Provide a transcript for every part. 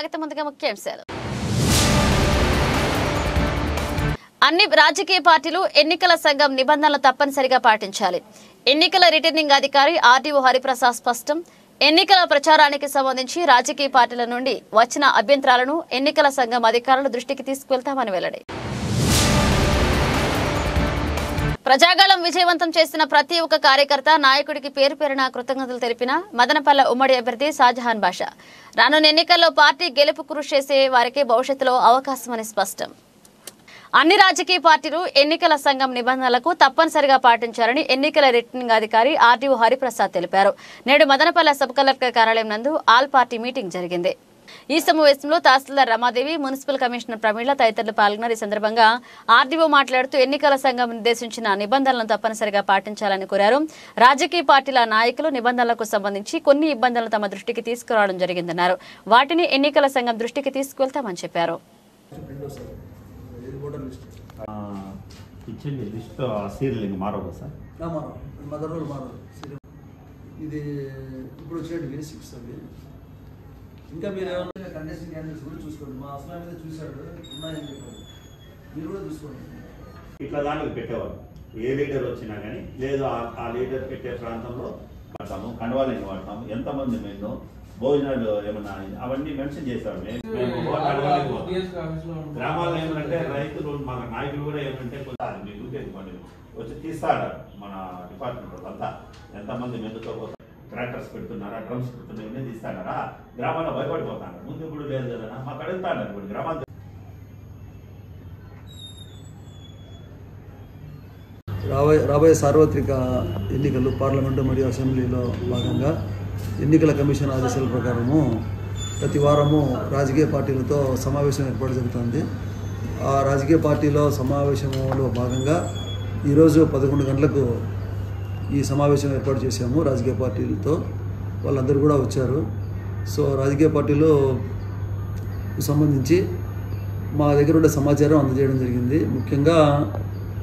స్వాగతం. ముందుగా ముఖ్యాంశాలు. అన్ని రాజకీయ పార్టీలు ఎన్నికల సంఘం నిబంధనలు తప్పనిసరిగా పాటించాలి. ఎన్నికల రిటర్నింగ్ అధికారి ఆర్డీఓ హరిప్రసాద్ స్పష్టం. ఎన్నికల ప్రచారానికి సంబంధించి రాజకీయ పార్టీల నుండి వచ్చిన అభ్యంతరాలను ఎన్నికల సంఘం అధికారుల దృష్టికి తీసుకువెళ్తామని వెల్లడి. ప్రజాగళం విజయవంతం చేసిన ప్రతి ఒక్క కార్యకర్త నాయకుడికి పేరు పేరున కృతజ్ఞతలు తెలిపిన మదనపల్లె ఉమ్మడి అభ్యర్థి షాజహాన్ బాషా. రానున్న ఎన్నికల్లో పార్టీ గెలుపు కృషి చేసే వారికి భవిష్యత్తులో అవకాశమని స్పష్టం. అన్ని రాజకీయ పార్టీలు ఎన్నికల సంఘం నిబంధనలకు తప్పనిసరిగా పాటించాలని ఎన్నికల రిటర్నింగ్ అధికారి ఆర్డీఓ హరిప్రసాద్ తెలిపారు. నేడు మదనపల్లె సబ్ కలెక్టర్ కార్యాలయం నందు ఆల్ పార్టీ మీటింగ్ జరిగింది. ఈ సమావేశంలో తహసీల్దార్ రమాదేవి, మున్సిపల్ కమిషనర్ ప్రమీల తదితరులు పాల్గొన్నారు. ఈ సందర్భంగా ఆర్డీఓ మాట్లాడుతూ ఎన్నికల సంఘం నిర్దేశించిన నిబంధనలను తప్పనిసరిగా పాటించాలని కోరారు. రాజకీయ పార్టీల నాయకులు నిబంధనలకు సంబంధించి కొన్ని ఇబ్బందులను తమ దృష్టికి తీసుకురావడం జరిగిందన్నారు. వాటిని ఎన్నికల సంఘం దృష్టికి తీసుకువెళ్తామని చెప్పారు. ఇచ్చింది లిస్ట్ సీరియల్ ఇంకా మారవు సార్, మదర్ రోల్ మారదు. ఇది ఇప్పుడు వచ్చేది బేసిక్స్ అవి. ఇంకా మీరు ఏమన్నా కండిషన్ క్యాండిడేట్స్ కూడా చూసుకోండి. మా అసలు మీద చూశాడు ఉన్నాయని చెప్పారు, మీరు కూడా చూసుకోండి. ఇట్లా దానికి పెట్టేవారు. ఏ లీడర్ వచ్చినా కానీ లేదు ఆ లీడర్ పెట్టే ప్రాంతంలో వాడతాము, కండవాలని వాడతాము, ఎంతమంది మేము భోజనాలు ఏమన్నా అవన్నీ మెన్షన్ చేశారు. గ్రామాల్లో ఏమంటే రైతులు మన నాయకులు కూడా ఏమంటే మీకు వచ్చి తీస్తాడు మన డిపార్ట్మెంట్ అంతా ఎంతమంది మెందుతో ట్రాక్టర్స్ పెడుతున్నారా, డ్రమ్స్ పెడుతున్నా ఇవన్నీ తీస్తాడారా, గ్రామాల్లో భయపడిపోతాడు. ముందు ఇప్పుడు లేదు కదా మాకు అడుగుతాడు ఇప్పుడు గ్రామాలు. రాబోయే సార్వత్రిక ఎన్నికలు పార్లమెంటు మరియు అసెంబ్లీలో భాగంగా ఎన్నికల కమిషన్ ఆదేశాల ప్రకారము ప్రతి వారము రాజకీయ పార్టీలతో సమావేశం ఏర్పాటు జరుగుతుంది. ఆ రాజకీయ పార్టీలో సమావేశంలో భాగంగా ఈరోజు 11 గంటలకు ఈ సమావేశం ఏర్పాటు చేశాము. రాజకీయ పార్టీలతో వాళ్ళందరూ కూడా వచ్చారు. సో రాజకీయ పార్టీలు సంబంధించి మా దగ్గర ఉండే సమాచారం అందజేయడం జరిగింది. ముఖ్యంగా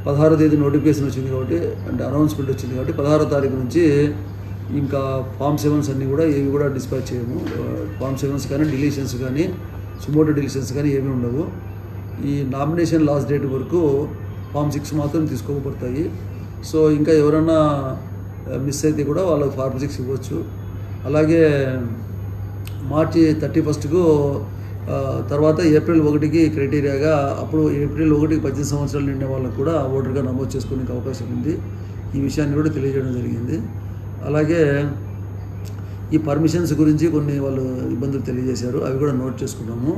16వ తేదీ నోటిఫికేషన్ వచ్చింది కాబట్టి, అంటే అనౌన్స్మెంట్ వచ్చింది కాబట్టి 16వ తారీఖు నుంచి ఇంకా ఫామ్ 7s అన్నీ కూడా ఏవి కూడా డిస్పాచ్ చేయము. ఫామ్ 7s కానీ డిలీషన్స్ కానీ సుమోటో డిలీషన్స్ కానీ ఏమీ ఉండవు. ఈ నామినేషన్ లాస్ట్ డేట్ వరకు ఫామ్ 6 మాత్రం తీసుకోబడతాయి. సో ఇంకా ఎవరైనా మిస్ అయితే కూడా వాళ్ళకి ఫార్మ్ 6 ఇవ్వచ్చు. అలాగే మార్చి 31కు తర్వాత ఏప్రిల్ 1కి క్రైటీరియాగా అప్పుడు ఏప్రిల్ 1కి 18 సంవత్సరాలు నిండే వాళ్ళకు కూడా ఓటర్గా నమోదు చేసుకునే అవకాశం ఉంది. ఈ విషయాన్ని కూడా తెలియజేయడం జరిగింది. అలాగే ఈ పర్మిషన్స్ గురించి కొన్ని వాళ్ళు ఇబ్బందులు తెలియజేశారు, అవి కూడా నోట్ చేసుకున్నాము.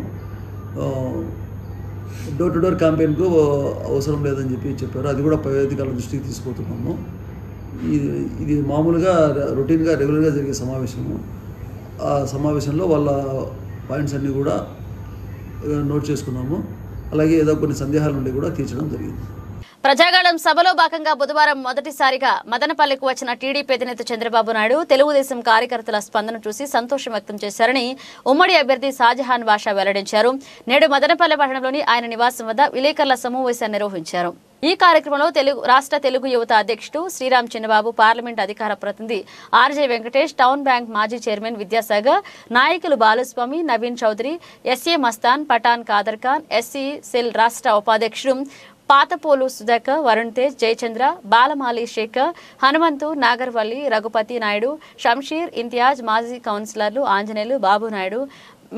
డోర్ టు డోర్ క్యాంపెయిన్కు అవసరం లేదని చెప్పారు, అది కూడా పై అధికారుల దృష్టికి తీసుకుపోతున్నాము. ఇది మామూలుగా రొటీన్గా రెగ్యులర్గా జరిగే సమావేశము. ఆ సమావేశంలో వాళ్ళ పాయింట్స్ అన్నీ కూడా నోట్ చేసుకున్నాము. అలాగే ఏదో కొన్ని సందేహాలు ఉండి కూడా తీర్చడం జరిగింది. ప్రజాగళం సభలో భాగంగా బుధవారం మొదటిసారిగా మదనపల్లెకు వచ్చిన టీడీపీ అధినేత చంద్రబాబు నాయుడు తెలుగుదేశం కార్యకర్తల స్పందన చూసి సంతోషం వ్యక్తం చేశారని ఉమ్మడి అభ్యర్థి షాజహాన్ బాషా వెల్లడించారు. నేడు మదనపల్లె పట్టణంలోని ఆయన నివాసం వద్ద విలేకరుల సమావేశాన్ని నిర్వహించారు. ఈ కార్యక్రమంలో రాష్ట్ర తెలుగు యువత అధ్యక్షుడు శ్రీరామ్ చిన్నబాబు, పార్లమెంట్ అధికార ప్రతినిధి ఆర్జే వెంకటేష్, టౌన్ బ్యాంక్ మాజీ చైర్మన్ విద్యాసాగర్, నాయకులు Baluswamy, Naveen Chowdary, SA Mastan, Pathan Khader Khan, SC cell రాష్ట్ర ఉపాధ్యక్షుడు పాతపోలు సుధాకర్, వరుణ్ తేజ్, జయచంద్ర, బాలమాలి శేఖర్, హనుమంతు, నాగర్వల్లి, రఘుపతి నాయుడు, షంషీర్, ఇంతియాజ్, మాజీ కౌన్సిలర్లు ఆంజనేయులు, బాబు నాయుడు,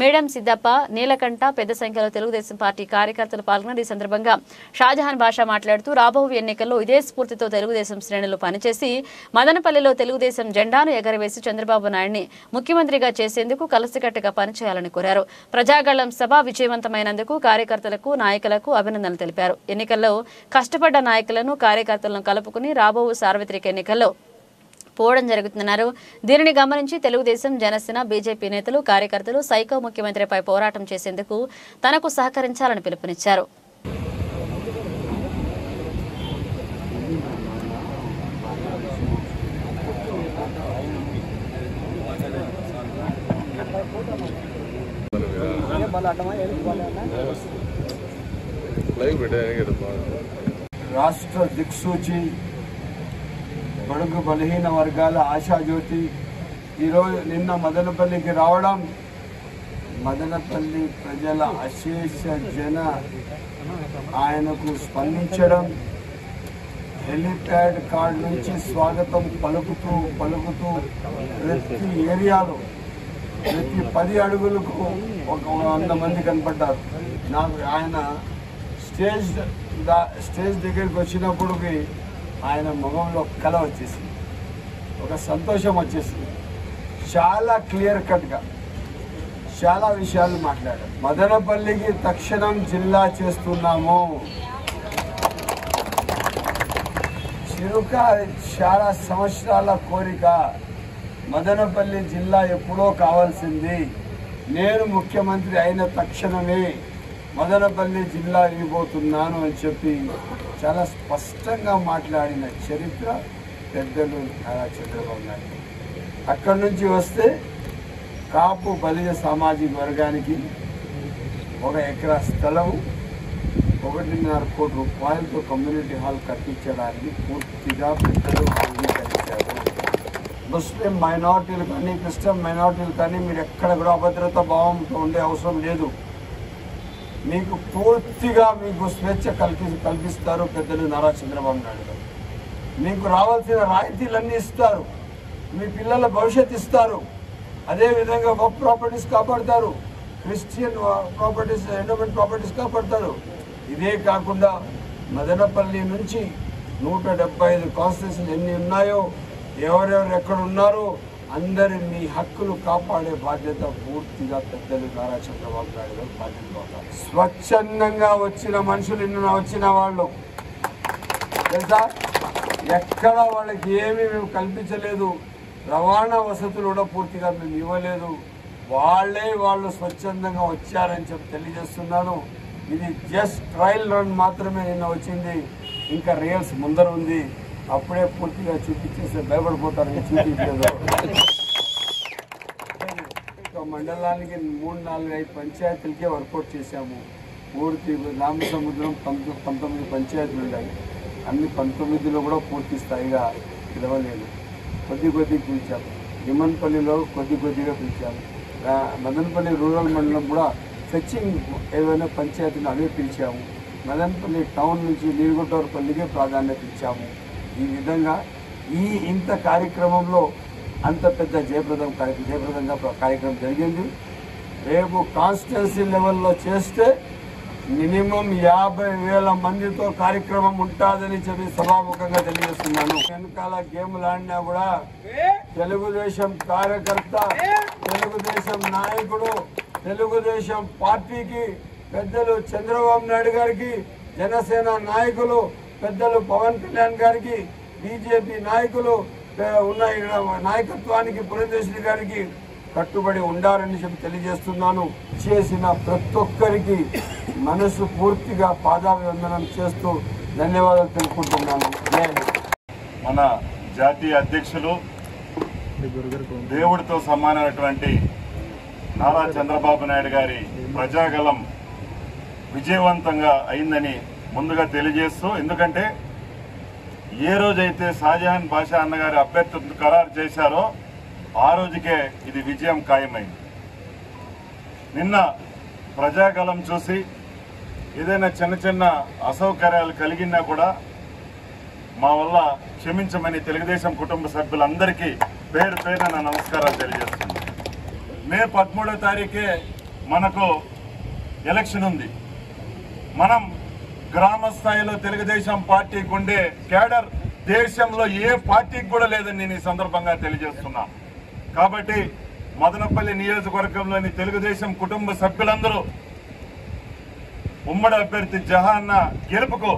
మేడం సిద్దప్ప, నీలకంఠ పెద్ద సంఖ్యలో తెలుగుదేశం పార్టీ కార్యకర్తలు పాల్గొన్నారు. ఈ సందర్భంగా షాజహాన్ బాషా మాట్లాడుతూ రాబోయే ఎన్నికల్లో ఇదే స్ఫూర్తితో తెలుగుదేశం శ్రేణులు పనిచేసి మదనపల్లిలో తెలుగుదేశం జెండాను ఎగరవేసి చంద్రబాబు నాయుడిని ముఖ్యమంత్రిగా చేసేందుకు కలిసికట్టుగా పనిచేయాలని కోరారు. ప్రజాగళం సభ విజయవంతమైనందుకు కార్యకర్తలకు, నాయకులకు అభినందనలు తెలిపారు. ఎన్నికల్లో కష్టపడ్డ నాయకులను, కార్యకర్తలను కలుపుకుని రాబో సార్వత్రిక ఎన్నికల్లో పోవడం జరుగుతుందన్నారు. దీనిని గమనించి తెలుగుదేశం, జనసేన, బీజేపీ నేతలు, కార్యకర్తలు సైకో ముఖ్యమంత్రిపై పోరాటం చేసేందుకు తనకు సహకరించాలని పిలుపునిచ్చారు. రాష్ట్ర దిక్సూచి, బడుగు బలహీన వర్గాల ఆశాజ్యోతి ఈరోజు నిన్న మదనపల్లికి రావడం మదనపల్లి ప్రజల అశేష జన ఆయనకు స్పందించడం, హెలిప్యాడ్ కార్డ్ నుంచి స్వాగతం పలుకుతూ ప్రతి ఏరియాలో ప్రతి 10 అడుగులకు ఒక 100 మంది కనపడ్డారు. నాకు ఆయన స్టేజ్ దగ్గరికి వచ్చినప్పుడు ఆయన ముఖంలో కళ వచ్చేసింది, ఒక సంతోషం వచ్చేసింది. చాలా క్లియర్ కట్గా చాలా విషయాలు మాట్లాడారు. మదనపల్లికి తక్షణం జిల్లా చేస్తున్నాము. చిరుక చాలా సంవత్సరాల కోరిక, మదనపల్లి జిల్లా ఎప్పుడో కావాల్సింది. నేను ముఖ్యమంత్రి అయిన తక్షణమే మదనపల్లి జిల్లా ఇవ్వబోతున్నాను అని చెప్పి చాలా స్పష్టంగా మాట్లాడిన చరిత్ర పెద్దలు నారా చంద్రబాబు నాయుడు. అక్కడి నుంచి వస్తే కాపు బలిజ సామాజిక వర్గానికి 1 ఎకరా స్థలము 1.5 కోటి రూపాయలతో కమ్యూనిటీ హాల్ కట్టించడానికి పూర్తిగా పెద్దలు అంగీకరించారు. ముస్లిం మైనార్టీలు కానీ క్రిస్టియన్ మైనార్టీలు కానీ మీరు ఎక్కడ కూడా అభద్రతా భావంతో ఉండే అవసరం లేదు. మీకు పూర్తిగా మీకు స్వేచ్ఛ కల్పిస్తారు పెద్దలు నారా చంద్రబాబు నాయుడు గారు. మీకు రావాల్సిన రాయితీలన్నీ ఇస్తారు, మీ పిల్లల భవిష్యత్తు ఇస్తారు. అదేవిధంగా వర్క్ ప్రాపర్టీస్ కాపాడతారు, క్రిస్టియన్ ప్రాపర్టీస్ ఎండోమెంట్ ప్రాపర్టీస్ కాపాడతారు. ఇదే కాకుండా మదనపల్లి నుంచి 175 కాన్స్టిట్యూషన్లు ఎన్ని ఉన్నాయో, ఎవరెవరు ఎక్కడ ఉన్నారో అందరి మీ హక్కులు కాపాడే బాధ్యత పూర్తిగా పెద్దలు నారా చంద్రబాబు నాయుడు గారు బాధ్యత. స్వచ్ఛందంగా వచ్చిన మనుషులు నిన్న వచ్చిన వాళ్ళు తెలుసా, ఎక్కడ వాళ్ళకి ఏమీ మేము కల్పించలేదు, రవాణా వసతులు కూడా పూర్తిగా మేము ఇవ్వలేదు. వాళ్ళు స్వచ్ఛందంగా వచ్చారని చెప్పి తెలియజేస్తున్నాను. ఇది జస్ట్ ట్రయల్ రన్ మాత్రమే నిన్న వచ్చింది, ఇంకా రియల్స్ ముందర ఉంది. అప్పుడే పూర్తిగా చూపించేస్తే భయపడిపోతారని చూపించలేదు. మండలానికి 3, 4, 5 పంచాయతీలకే వర్కౌట్ చేశాము. పూర్తి రామసముద్రం 19 పంచాయతీలు ఉన్నాయి. అన్ని 19లో కూడా పూర్తి స్థాయిగా పిలవలేదు, కొద్దిగా పిలిచాము. నిమ్మన్పల్లిలో కొద్దిగా పిలిచాము. మదనపల్లి రూరల్ మండలం కూడా ఫెచ్చింగ్ ఏదైనా పంచాయతీని అవే పిలిచాము. మదనపల్లి టౌన్ నుంచి నీరుగుట్టూరుపల్లికే ప్రాధాన్యత ఇచ్చాము. ఈ విధంగా ఇంత కార్యక్రమంలో అంత పెద్ద జయప్రదంగా కార్యక్రమం జరిగింది. రేపు కాన్స్టిట్యున్సీ లెవెల్లో చేస్తే మినిమం 50,000 మందితో కార్యక్రమం ఉంటుందని చెప్పి సభాముఖంగా తెలియజేస్తున్నాను. వెనకాల గేమ్లు ఆడినా కూడా తెలుగుదేశం కార్యకర్త, తెలుగుదేశం నాయకుడు, తెలుగుదేశం పార్టీకి పెద్దలు చంద్రబాబు నాయుడు గారికి, జనసేన నాయకులు పెద్దలు పవన్ కళ్యాణ్ గారికి, బీజేపీ నాయకులు ఉన్న నాయకత్వానికి పురంధేశ్వరి గారికి కట్టుబడి ఉండాలని చెప్పి తెలియజేస్తున్నాను. చేసిన ప్రతి ఒక్కరికి మనసు పూర్తిగా పాదాభివందనం చేస్తూ ధన్యవాదాలు తెలుపుకుంటున్నాను. మన జాతీయ అధ్యక్షులు, దేవుడితో సమానమైనటువంటి నారా చంద్రబాబు నాయుడు గారి ప్రజాగలం విజయవంతంగా అయిందని ముందుగా తెలియజేస్తూ, ఎందుకంటే ఏ రోజైతే షాజహాన్ బాషా అన్నగారి అభ్యర్థిత్వం ఖరారు చేశారో ఆ రోజుకే ఇది విజయం ఖాయమైంది. నిన్న ప్రజాగలం చూసి ఏదైనా చిన్న అసౌకర్యాలు కలిగినా కూడా మా వల్ల క్షమించమని తెలుగుదేశం కుటుంబ సభ్యులందరికీ పేరున నా నమస్కారాలు తెలియజేస్తున్నాను. మే 13వ తారీఖే మనకు ఎలక్షన్ ఉంది. మనం గ్రామ స్థాయిలో తెలుగుదేశం పార్టీకి ఉండే కేడర్ దేశంలో ఏ పార్టీకి కూడా లేదని నేను ఈ సందర్భంగా తెలియజేస్తున్నా. కాబట్టి మదనపల్లి నియోజకవర్గంలోని తెలుగుదేశం కుటుంబ సభ్యులందరూ ఉమ్మడి అభ్యర్థి జహాన్న గెలుపుకు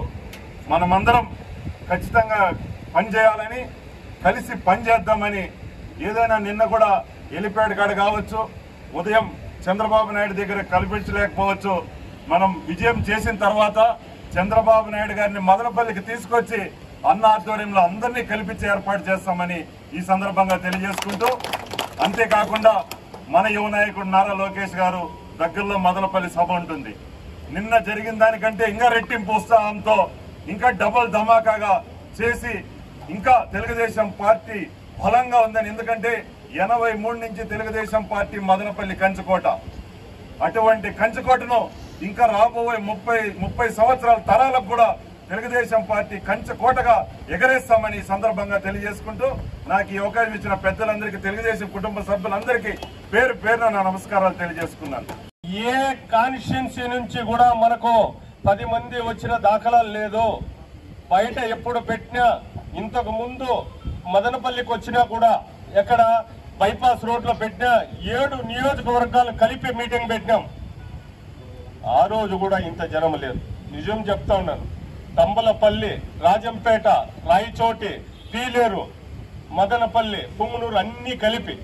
మనమందరం ఖచ్చితంగా పనిచేయాలని, కలిసి పనిచేద్దామని, ఏదైనా నిన్న కూడా హెలిప్యాడ్ కాడ కావచ్చు, ఉదయం చంద్రబాబు నాయుడు దగ్గర కల్పించలేకపోవచ్చు, మనం విజయం చేసిన తర్వాత చంద్రబాబు నాయుడు గారిని మదనపల్లికి తీసుకొచ్చి అన్న ఆధ్వర్యంలో అందరినీ కల్పించి ఏర్పాటు చేస్తామని ఈ సందర్భంగా తెలియజేసుకుంటూ, అంతేకాకుండా మన యువ నాయకుడు నారా లోకేష్ గారు దగ్గరలో మదనపల్లి సభ ఉంటుంది. నిన్న జరిగిన దానికంటే ఇంకా రెట్టింపు ఉత్సాహంతో ఇంకా డబుల్ ధమాకాగా చేసి ఇంకా తెలుగుదేశం పార్టీ బలంగా ఉందని, ఎందుకంటే 83 నుంచి తెలుగుదేశం పార్టీ మదనపల్లి కంచుకోట అటువంటి కంచుకోటను ఇంకా రాబోయే 30 సంవత్సరాల తరాలకు కూడా తెలుగుదేశం పార్టీ కంచుకోటగా ఎగరేస్తామని సందర్భంగా తెలియజేసుకుంటూ నాకు ఈ అవకాశం ఇచ్చిన పెద్దలందరికీ, తెలుగుదేశం కుటుంబ సభ్యులందరికీ పేరు పేరున నా నమస్కారాలు తెలియజేసుకున్నాను. ఏ కాన్స్టిట్యున్సీ నుంచి కూడా మనకు 10 మంది వచ్చిన దాఖలాలు లేదు. బయట ఎప్పుడు పెట్టినా, ఇంతకు ముందు మదనపల్లికి వచ్చినా కూడా ఎక్కడ బైపాస్ రోడ్ లో పెట్టినా 7 నియోజకవర్గాలు కలిపి మీటింగ్ పెట్టినాం. ఆ రోజు కూడా ఇంత జనం లేదు. నిజం చెప్తా ఉన్నాను. తంబలపల్లి, రాజంపేట, రాయచోటి, పీలేరు, మదనపల్లి, పుంగనూరు అన్ని కలిపి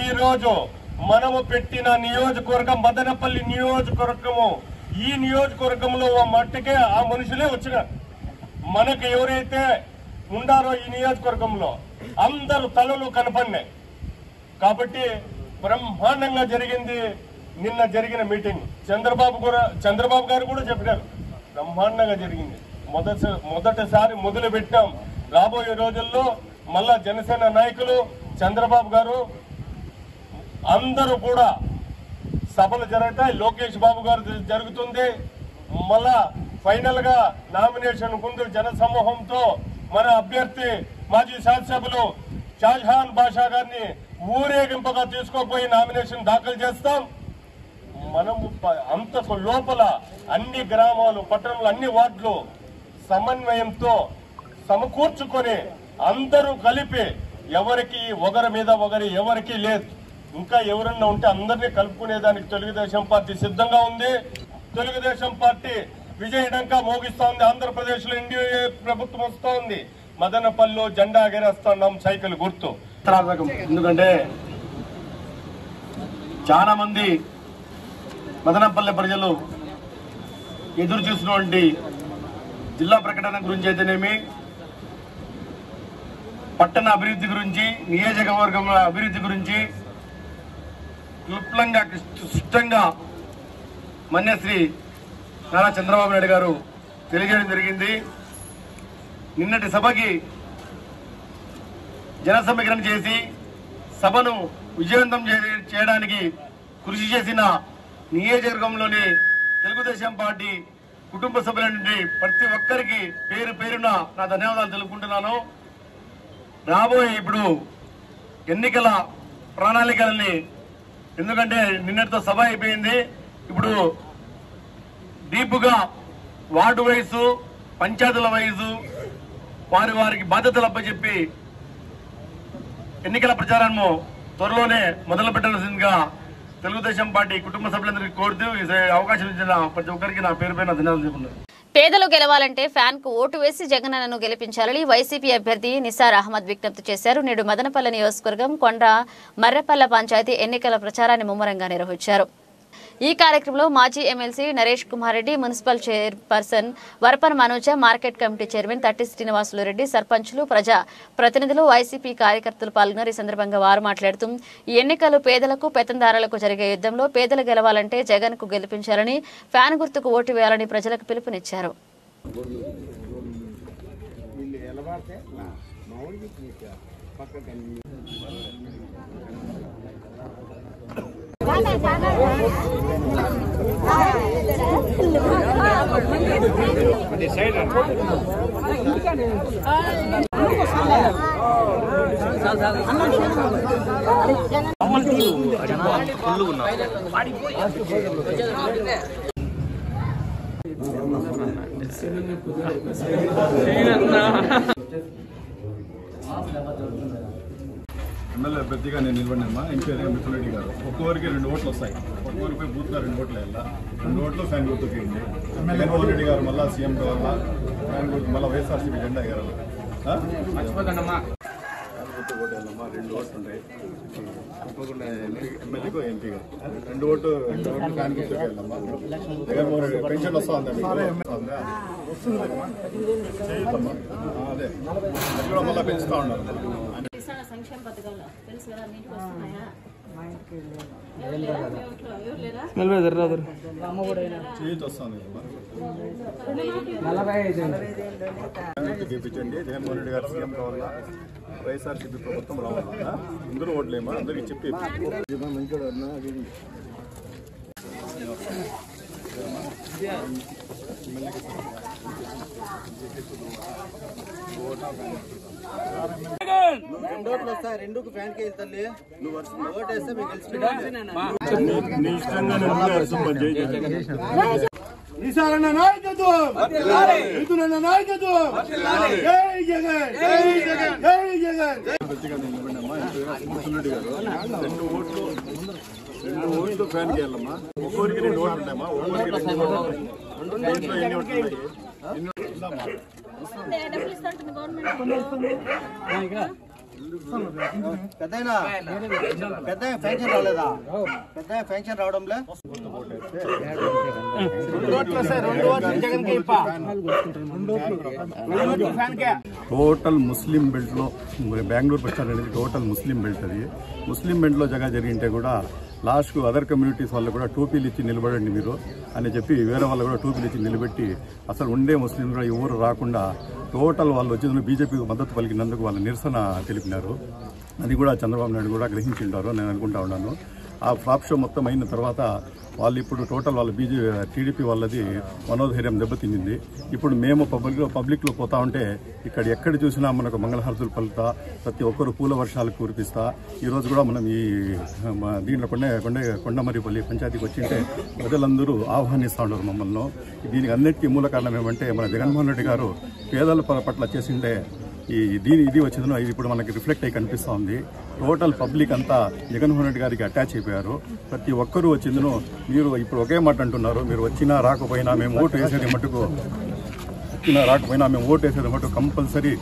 ఈ రోజు మనము పెట్టిన నియోజకవర్గం మదనపల్లి నియోజకవర్గము. ఈ నియోజకవర్గంలో మట్టుకే ఆ మనుషులే వచ్చినారు. మనకు ఎవరైతే ఉండారో ఈ నియోజకవర్గంలో అందరూ తలలు కనపడినాయి. కాబట్టి బ్రహ్మాండంగా జరిగింది నిన్న జరిగిన మీటింగ్. చంద్రబాబు గారు కూడా చెప్పినారు, బ్రహ్మాండంగా జరిగింది. మొదటిసారి మొదలు పెట్టాం. రాబోయే రోజుల్లో మళ్ళా జనసేన నాయకులు, చంద్రబాబు గారు అందరూ కూడా సభలు జరుగుతాయి. లోకేష్ బాబు గారు జరుగుతుంది. మళ్ళా ఫైనల్ గా నామినేషన్ ముందు జన సమూహంతో మన అభ్యర్థి మాజీ శాసనసభ్యులు షాజహాన్ బాషా గారిని ఊరేగింపుగా తీసుకోపోయి నామినేషన్ దాఖలు చేస్తాం. మనము అంతకు లోపల అన్ని గ్రామాలు, పట్టణాలు, అన్ని వార్డులు సమన్వయంతో సమకూర్చుకొని అందరూ కలిపి, ఎవరికి ఒకరి మీద ఒకరి ఎవరికి లేదు, ఇంకా ఎవరన్నా ఉంటే అందరినీ కలుపుకునేదానికి తెలుగుదేశం పార్టీ సిద్ధంగా ఉంది. తెలుగుదేశం పార్టీ విజయడంకా మోగిస్తా ఉంది. ఆంధ్రప్రదేశ్ లో ఎన్డీఏ ప్రభుత్వం వస్తా ఉంది. మదనపల్లిలో జెండా ఎగరేస్తున్నాం, సైకిల్ గుర్తు. ఎందుకంటే చాలా మంది మదనపల్లి ప్రజలు ఎదురు చూసినటువంటి జిల్లా ప్రకటన గురించి అయితేనేమి, పట్టణ అభివృద్ధి గురించి, నియోజకవర్గం అభివృద్ధి గురించి క్లుప్తంగా స్పష్టంగా మన్యశ్రీ నారా చంద్రబాబు నాయుడు గారు తెలియజేయడం జరిగింది. నిన్నటి సభకి జన సమీకరణ చేసి సభను విజయవంతం చేయడానికి కృషి చేసిన నియోజకవర్గంలోని తెలుగుదేశం పార్టీ కుటుంబ సభ్యుల నుండి ప్రతి ఒక్కరికి పేరు పేరున నా ధన్యవాదాలు తెలుపుకుంటున్నాను. రాబోయే ఇప్పుడు ఎన్నికల ప్రణాళికలని, ఎందుకంటే నిన్నటితో సభ అయిపోయింది. ఇప్పుడు డీపుగా వార్డు వైసు, పంచాయతీల వైసు వారికి బాధ్యతలు అప్పచెప్పి ఎన్నికల ప్రచారాన్ని త్వరలోనే మొదలు పెట్టాల్సిందిగా తెలుగుదేశం పార్టీ కుటుంబ సభ్యులందరికీ కోరుతూ ఈ అవకాశం ఇచ్చిన ప్రతి ఒక్కరికి నా పేరు పైన ధన్యవాదాలు చెప్పుకున్నాను. పేదలు గెలవాలంటే ఫ్యాన్ కు ఓటు వేసి జగనన్నను గెలిపించాలని వైసీపీ అభ్యర్థి నిసార్ అహ్మద్ విజ్ఞప్తి చేశారు. నేడు మదనపల్లి నియోజకవర్గం కొండ మర్రెపల్ల పంచాయతీ ఎన్నికల ప్రచారాన్ని ముమ్మరంగా నిర్వహించారు. ఈ కార్యక్రమంలో మాజీ MLC Naresh Kumar Reddy, municipal chairperson Varapana Manoja, market committee chairman Tatti Srinivasulu Reddy, సర్పంచులు, ప్రజా ప్రతినిధులు, వైసీపీ కార్యకర్తలు పాల్గొన్నారు. ఈ సందర్భంగా వారు మాట్లాడుతూ ఈ ఎన్నికలు పేదలకు, పెత్తందారులకు జరిగే యుద్ధంలో పేదలు గెలవాలంటే జగన్ కు గెలిపించాలని, ఫ్యాన్ గుర్తుకు ఓటు వేయాలని ప్రజలకు పిలుపునిచ్చారు. ఎమ్మెల్యే అభ్యర్థిగా నేను నిలబడినమ్మా. ఎంపీగా మిథున్ రెడ్డి గారు. ఒక్కొక్కరికి 2 ఓట్లు వస్తాయి. ఒక్కొక్కరిపై బూత్లో 2 ఓట్లు వెళ్ళా. 2 ఓట్లు ఫ్యాన్ గుర్తుకి వేయండి. జగన్మోహన్ రెడ్డి గారు మళ్ళీ సీఎం కావాలా, ఫ్యాన్ గుర్తు మళ్ళీ వైఎస్ఆర్సీపీ జెండా ఎగరాలి. ఓటు వెళ్ళమ్మా. 2 ఓట్లు ఉంటాయి. ఎమ్మెల్యేకు ఎంపీగా 2 ఓట్లు ఫ్యాన్ గుర్తుకి వెళ్ళమ్మా. జగన్మోహన్ రెడ్డి పెన్షన్ వస్తుందా మీకు? అదే అది కూడా మళ్ళీ పెంచుతా ఉన్నారు. సంక్షేమ పథకాలు తెలుసు కదా, నీటికి వస్తున్నాయా? చేతి వస్తుంది. గెలిపించండి. జగన్మోహన్ రెడ్డి గారు సీఎం కావాలా, వైఎస్ఆర్సీపీ ప్రభుత్వం రావాలా, అందరూ ఓట్లేమా అందరికి చెప్పి ఈసారన్న నాయకత్వం, రైతులన్న నాయకత్వం, జై జగన్, జై జగన్, జై జగన్. రెండు ఓట్లు ఫ్యాన్ చేయాలమ్మా. ఒక్కొరికి 2 ఓట్లు ఉంటాయమ్మా. ఒక్కొరికి 2 ఓట్లు. ఇంట్లో ఎన్ని ఓట్లు ఉన్నాయి? డబ్బులు ఇస్తుంటుంది గవర్నమెంట్. పెద్ద పెన్షన్ రాలేదా? పెద్ద పెన్షన్ రావడంలే. టోటల్ ముస్లిం బెల్ట్ లో బెంగళూరు బస్ స్టాండ్ అనేది టోటల్ ముస్లిం బెల్ట్. అది ముస్లిం బెల్ట్ లో జగన్ జరిగింటే కూడా లాస్ట్ కు అదర్ కమ్యూనిటీస్ వాళ్ళు కూడా టోపీలు ఇచ్చి నిలబడండి మీరు అని చెప్పి వేరే వాళ్ళు కూడా టోపీలు ఇచ్చి నిలబెట్టి అసలు ఉండే ముస్లింలు కూడా ఎవరు రాకుండా టోటల్ వాళ్ళు వచ్చేందుకు బీజేపీకి మద్దతు పలికినందుకు వాళ్ళు నిరసన తెలిపినారు. అది కూడా చంద్రబాబు నాయుడు కూడా గ్రహించి ఉంటారు నేను అనుకుంటా ఉన్నాను. ఆ ఫ్లాప్ షో మొత్తం అయిన తర్వాత వాళ్ళు ఇప్పుడు టోటల్ వాళ్ళ టీడీపీ వాళ్ళది మనోధైర్యం దెబ్బతింది. ఇప్పుడు మేము పబ్లిక్లో పోతా ఉంటే ఇక్కడ ఎక్కడ చూసినా మనకు మంగళహారతులు పలుకుతా, ప్రతి ఒక్కరు పూల వర్షాలు కురిపిస్తా. ఈరోజు కూడా మనం ఈ దీంట్లో కొండమరిపల్లి పంచాయతీకి వచ్చింటే ప్రజలందరూ ఆహ్వానిస్తూ ఉన్నారు మమ్మల్ని. దీనికి అన్నిటికీ మూల కారణం ఏమంటే మన జగన్మోహన్ రెడ్డి గారు పేదల పట్ల చేసిండే ఇది వచ్చిందో ఇది ఇప్పుడు మనకి రిఫ్లెక్ట్ అయ్యి కనిపిస్తూ ఉంది. టోటల్ పబ్లిక్ అంతా జగన్మోహన్ రెడ్డి గారికి అటాచ్ అయిపోయారు. ప్రతి ఒక్కరూ వచ్చిందను మీరు ఇప్పుడు ఒకే మాట అంటున్నారు, మీరు వచ్చినా రాకపోయినా మేము ఓటు వేసేది మటుకు కంపల్సరీ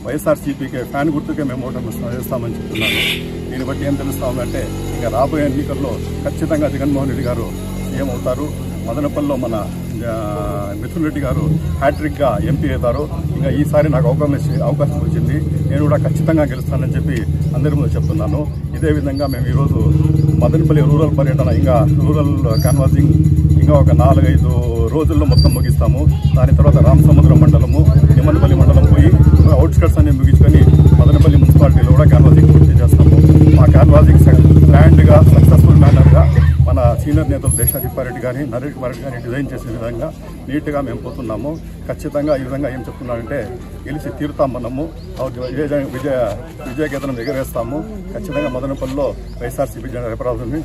వైఎస్ఆర్సీపీకే ఫ్యాన్ గుర్తుకే మేము ఓటు వేస్తామని చెప్తున్నారు. దీన్ని బట్టి ఏం తెలుస్తా ఉందంటే ఇంకా రాబోయే ఎన్నికల్లో ఖచ్చితంగా జగన్మోహన్ రెడ్డి గారు సీఎం అవుతారు. మదనపల్లిలో మన మిథున్ రెడ్డి గారు హ్యాట్రిక్ గా ఎంపీ అవుతారు. ఇంకా ఈసారి నాకు అవకాశం వచ్చింది, నేను కూడా ఖచ్చితంగా గెలుస్తానని చెప్పి అందరి ముందు చెప్తున్నాను. ఇదే విధంగా మేము ఈరోజు మదనపల్లి రూరల్ పర్యటన ఇంకా రూరల్ కాన్వాసింగ్ ఇంకా ఒక 4-5 రోజుల్లో మొత్తం ముగిస్తాము. దాని తర్వాత రామసముద్రం మండలము, నిమ్మనపల్లి మండలం పోయి అవుట్స్కట్స్ అన్ని ముగించుకొని మదనపల్లి మున్సిపాలిటీలో కూడా కాన్వాసింగ్ పూర్తి చేస్తాము. మా కాన్వాసింగ్ ప్లాన్డ్గా సక్సెస్ఫుల్ మేనర్గా మన సీనియర్ నేతలు దేశాధిపారెడ్డి కానీ నరేష్ కుమార్ గారిని డిజైన్ చేసే విధంగా నీట్గా మేము పోతున్నాము. ఖచ్చితంగా ఈ విధంగా ఏం చెప్తున్నామంటే గెలిచి తీరుతాం. మనము విజయకేతనం ఎగరేస్తాము. ఖచ్చితంగా మదనపల్లిలో వైఎస్ఆర్సీపీ జెండా రేపరాజుని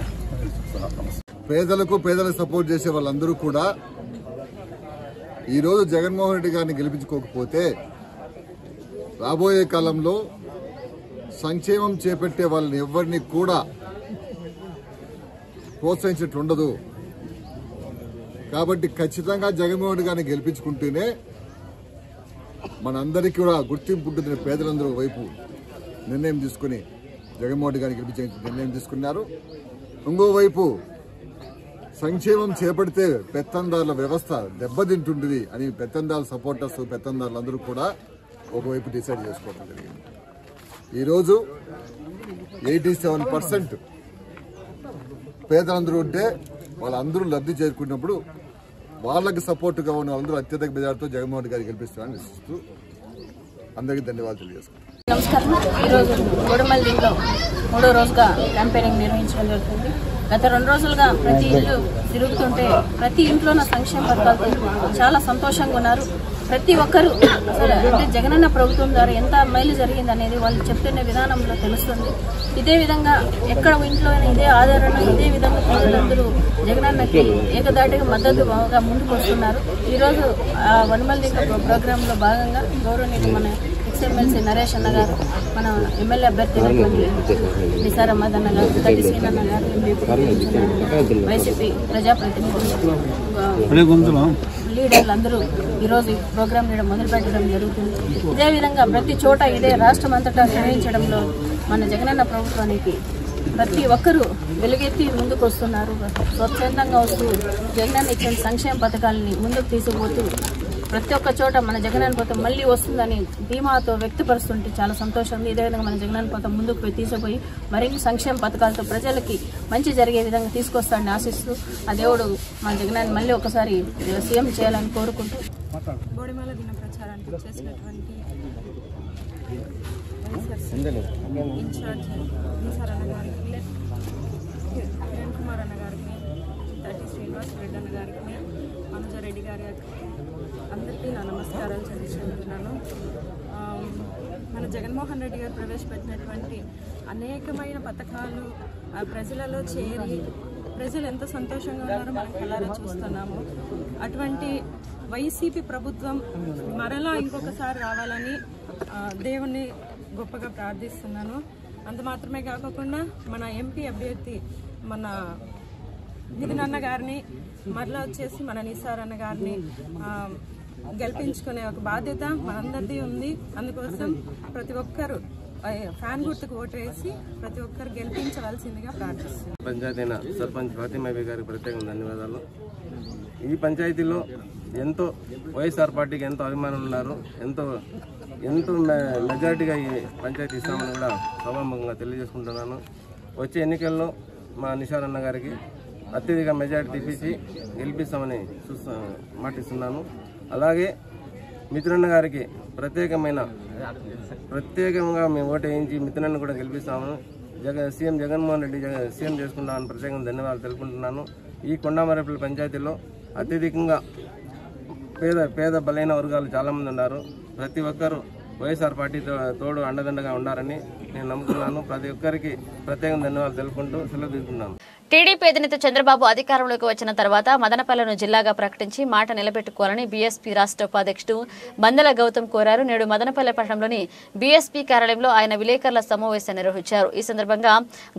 పేదలకు సపోర్ట్ చేసే వాళ్ళందరూ కూడా ఈరోజు జగన్మోహన్ రెడ్డి గారిని గెలిపించుకోకపోతే రాబోయే కాలంలో సంక్షేమం చేపట్టే వాళ్ళని ఎవరిని కూడా ప్రోత్సహించినట్లు ఉండదు. కాబట్టి ఖచ్చితంగా జగన్మోహన్ రెడ్డి గారిని గెలిపించుకుంటేనే మనందరికీ కూడా గుర్తింపు ఉంటుంది. పేదలందరూ వైపు నిర్ణయం తీసుకుని జగన్మోహన్ రెడ్డి గారిని గెలిపించే నిర్ణయం తీసుకున్నారు. ఇంకోవైపు సంక్షేమం చేపడితే పెత్తందారుల వ్యవస్థ దెబ్బతింటుంది అని పెత్తందారుల సపోర్టర్స్ పెత్తందారులందరూ కూడా ఒకవైపు డిసైడ్ చేసుకోవడం జరిగింది. ఈరోజు 87% పేదలందరూ ఉంటే వాళ్ళందరూ లబ్ధి చేరుకున్నప్పుడు వాళ్ళకి సపోర్టుగా ఉన్న వాళ్ళందరూ అత్యధిక మెజార్టీతో జగన్మోహన్ గారికి గెలిపిస్తారని విశ్వసిస్తూ అందరికీ ధన్యవాదాలు తెలియజేసుకుంటాను. నమస్కారం. ఈరోజు గోడమల్లిలో 3వ రోజుగా క్యాంపెయినింగ్ నిర్వహించడం జరుగుతుంది. గత 2 రోజులుగా ప్రతి ఇల్లు తిరుగుతుంటే ప్రతి ఇంట్లోనూ సంక్షేమ పథకాలతో చాలా సంతోషంగా ఉన్నారు. ప్రతి ఒక్కరూ అసలు అంటే జగనన్న ప్రభుత్వం ద్వారా ఎంత మేలు జరిగింది అనేది వాళ్ళు చెప్తున్న విధానంలో తెలుస్తుంది. ఇదే విధంగా ఎక్కడ ఇంట్లో ఇదే ఆదరణ ఇదే విధంగా ప్రజలందరూ జగనన్నకి ఏకదాటిగా మద్దతుగా ముందుకు వస్తున్నారు. ఈరోజు వనమల్లిక ప్రోగ్రాంలో భాగంగా గౌరవనీయులు మన ఎక్స్ఎమ్మెల్సీ నరేష్ అన్న గారు, మన ఎమ్మెల్యే అభ్యర్థి నిసార్ అహ్మద్ అన్న గారు, గడ్డి శ్రీనన్న గారు, వైసీపీ ప్రజాప్రతినిధులు, లీడర్లు అందరూ ఈరోజు ఈ ప్రోగ్రాం మొదలు పెట్టడం జరుగుతుంది. ఇదే విధంగా ప్రతి చోట ఇదే రాష్ట్రం అంతటా నిర్వహించడంలో మన జగనన్న ప్రభుత్వానికి ప్రతి ఒక్కరూ వెలుగెత్తి ముందుకు వస్తున్నారు. స్వచ్ఛందంగా వస్తూ జగనన్న ఇచ్చిన సంక్షేమ పథకాలని ముందుకు తీసుకుపోతూ ప్రతి ఒక్క చోట మన జగనన్న పథకం మళ్ళీ వస్తుందని ధీమాతో వ్యక్తపరుస్తుంటే చాలా సంతోషం ఉంది. ఇదే విధంగా మన జగనన్న పథకం ముందుకు తీసుకుపోయి మరిన్ని సంక్షేమ పథకాలతో ప్రజలకి మంచి జరిగే విధంగా తీసుకొస్తాడని ఆశిస్తూ ఆ దేవుడు మన జగనాన్ని మళ్ళీ ఒకసారి సీఎం చేయాలని కోరుకుంటూ బోడిమేళ దిన ప్రచారానికి చేసినటువంటి ఇన్ఛార్జి నిసార్ అన్న గారికి, కిరణ్ కుమార్ అన్న గారికి, తట్టి శ్రీనివాస్ రెడ్డి అన్న గారికి, అనుజారెడ్డి గారి అందరికీ నా నమస్కారాలు చెల్లించుకుంటున్నాను. మన జగన్మోహన్ రెడ్డి గారు ప్రవేశపెట్టినటువంటి అనేకమైన పథకాలు ప్రజలలో చేరి ప్రజలు ఎంత సంతోషంగా ఉన్నారో మనం కళ్ళారా చూస్తున్నాము. అటువంటి వైసీపీ ప్రభుత్వం మరలా ఇంకొకసారి రావాలని దేవుణ్ణి గొప్పగా ప్రార్థిస్తున్నాను. అంత మాత్రమే కాకుండా మన ఎంపీ అభ్యర్థి మన నితిన్ అన్న గారిని మరలా వచ్చేసి మన నిసార్ అన్న గారిని గెలిపించుకునే ఒక బాధ్యత మనందరిది ఉంది. అందుకోసం ప్రతి ఒక్కరూ ఫ్యాన్ గుర్తుకు ఓటు వేసి ప్రతి ఒక్కరు గెలిపించవలసిందిగా ప్రార్థిస్తున్నాను. పంచాయతీ సర్పంచ్ ఫాతిమాబీ గారికి ప్రత్యేకంగా ధన్యవాదాలు. ఈ పంచాయతీలో ఎంతో వైఎస్ఆర్ పార్టీకి ఎంతో అభిమానులు ఉన్నారు. ఎంతో మెజారిటీగా ఈ పంచాయతీ ఇస్తామని కూడా సభాముఖంగా తెలియజేసుకుంటున్నాను. వచ్చే ఎన్నికల్లో మా నిషార్ అన్న గారికి అత్యధిక మెజారిటీ తెప్పించి గెలిపిస్తామని మాటిస్తున్నాను. అలాగే మిత్రన్న గారికి ప్రత్యేకంగా మేము ఓటు వేయించి మిత్రన్న కూడా గెలిపిస్తాము. సీఎం జగన్మోహన్ రెడ్డి సీఎం చేసుకుంటామని ప్రత్యేకంగా ధన్యవాదాలు తెలుపుకుంటున్నాను. ఈ కొండామరేపల్లి పంచాయతీలో అత్యధికంగా పేద బలైన వర్గాలు చాలామంది ఉన్నారు. ప్రతి ఒక్కరూ వైఎస్ఆర్ పార్టీ తోడు అండదండగా ఉండాలని నేను నమ్ముతున్నాను. ప్రతి ఒక్కరికి ప్రత్యేకంగా ధన్యవాదాలు తెలుపుకుంటూ సెలవు తీసుకున్నాను. టీడీపీ అధినేత చంద్రబాబు అధికారంలోకి వచ్చిన తర్వాత మదనపల్లెను జిల్లాగా ప్రకటించి మాట నిలబెట్టుకోవాలని బీఎస్పీ రాష్ట్ర ఉపాధ్యక్షుడు బందెల గౌతమ్ కోరారు. నేడు మదనపల్లె పట్టణంలోని బీఎస్పీ కార్యాలయంలో ఆయన విలేకరుల సమావేశం నిర్వహించారు. ఈ సందర్భంగా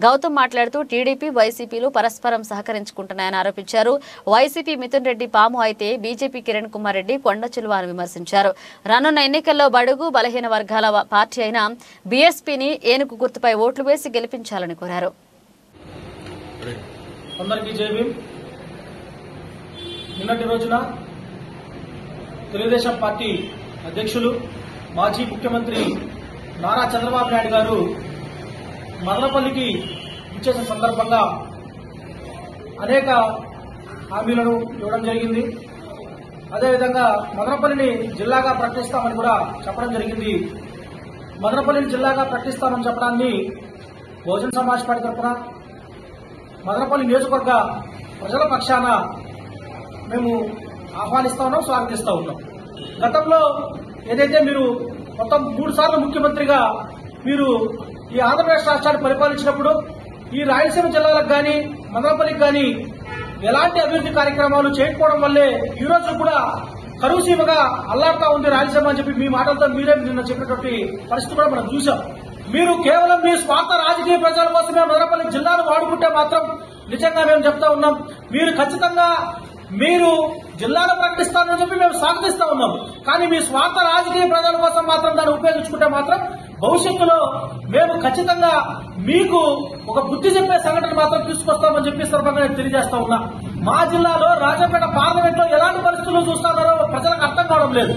గౌతమ్ మాట్లాడుతూ టీడీపీ వైసీపీలు పరస్పరం సహకరించుకుంటున్నాయని ఆరోపించారు. వైసీపీ మిథున్ రెడ్డి పాము అయితే బీజేపీ కిరణ్ కుమార్ రెడ్డి కొండ చిలువ అని విమర్శించారు. రానున్న ఎన్నికల్లో బడుగు బలహీన వర్గాల పార్టీ అయిన బీఎస్పీని ఏనుగు గుర్తుపై ఓట్లు వేసి గెలిపించాలని కోరారు. అందరికీ జై భీమ్. నిన్నటి రోజున తెలుగుదేశం పార్టీ అధ్యక్షులు మాజీ ముఖ్యమంత్రి నారా చంద్రబాబు నాయుడు గారు మదనపల్లికి ఇచ్చేసిన సందర్భంగా అనేక హామీలను ఇవ్వడం జరిగింది. అదేవిధంగా మదనపల్లిని జిల్లాగా ప్రకటిస్తామని కూడా చెప్పడం జరిగింది. మదనపల్లిని జిల్లాగా ప్రకటిస్తామని చెప్పడాన్ని బహుజన సమాజ్ పార్టీ తరఫున మదనపల్లి నియోజకవర్గ ప్రజల పక్షాన మేము ఆహ్వానిస్తా ఉన్నాం, స్వాగతిస్తా ఉన్నాం. గతంలో ఏదైతే మీరు మొత్తం 3 సార్లు ముఖ్యమంత్రిగా మీరు ఈ ఆంధ్రప్రదేశ్ రాష్ట్రాన్ని పరిపాలించినప్పుడు ఈ రాయలసీమ జిల్లాలకు కానీ మదనపల్లికి కానీ ఎలాంటి అభివృద్ధి కార్యక్రమాలు చేయకపోవడం వల్లే ఈ రోజు కూడా కరువు సీమగా అల్లాడుతా ఉంది రాయలసీమ అని చెప్పి మీ మాటలతో మీరే నిన్న చెప్పినటువంటి పరిస్థితి కూడా మనం చూసాం. మీరు కేవలం మీ స్వార్థ రాజకీయ ప్రజల కోసమే మదనపల్లి జిల్లాను వాడుకుంటే మాత్రం నిజంగా మేము చెప్తా ఉన్నాం, మీరు ఖచ్చితంగా మీరు జిల్లాను ప్రకటిస్తారని చెప్పి మేము స్వాగతిస్తా ఉన్నాం. కానీ మీ స్వార్థ రాజకీయ ప్రజల కోసం మాత్రం దాన్ని ఉపయోగించుకుంటే మాత్రం భవిష్యత్తులో మేము ఖచ్చితంగా మీకు ఒక బుద్ధి చెప్పే సంఘటన మాత్రం తీసుకొస్తామని చెప్పి సందర్భంగా నేను తెలియజేస్తా ఉన్నా. మా జిల్లాలో రాజంపేట పార్లమెంట్ లో ఎలాంటి పరిస్థితులు చూస్తున్నారో ప్రజలకు అర్థం కావడం లేదు.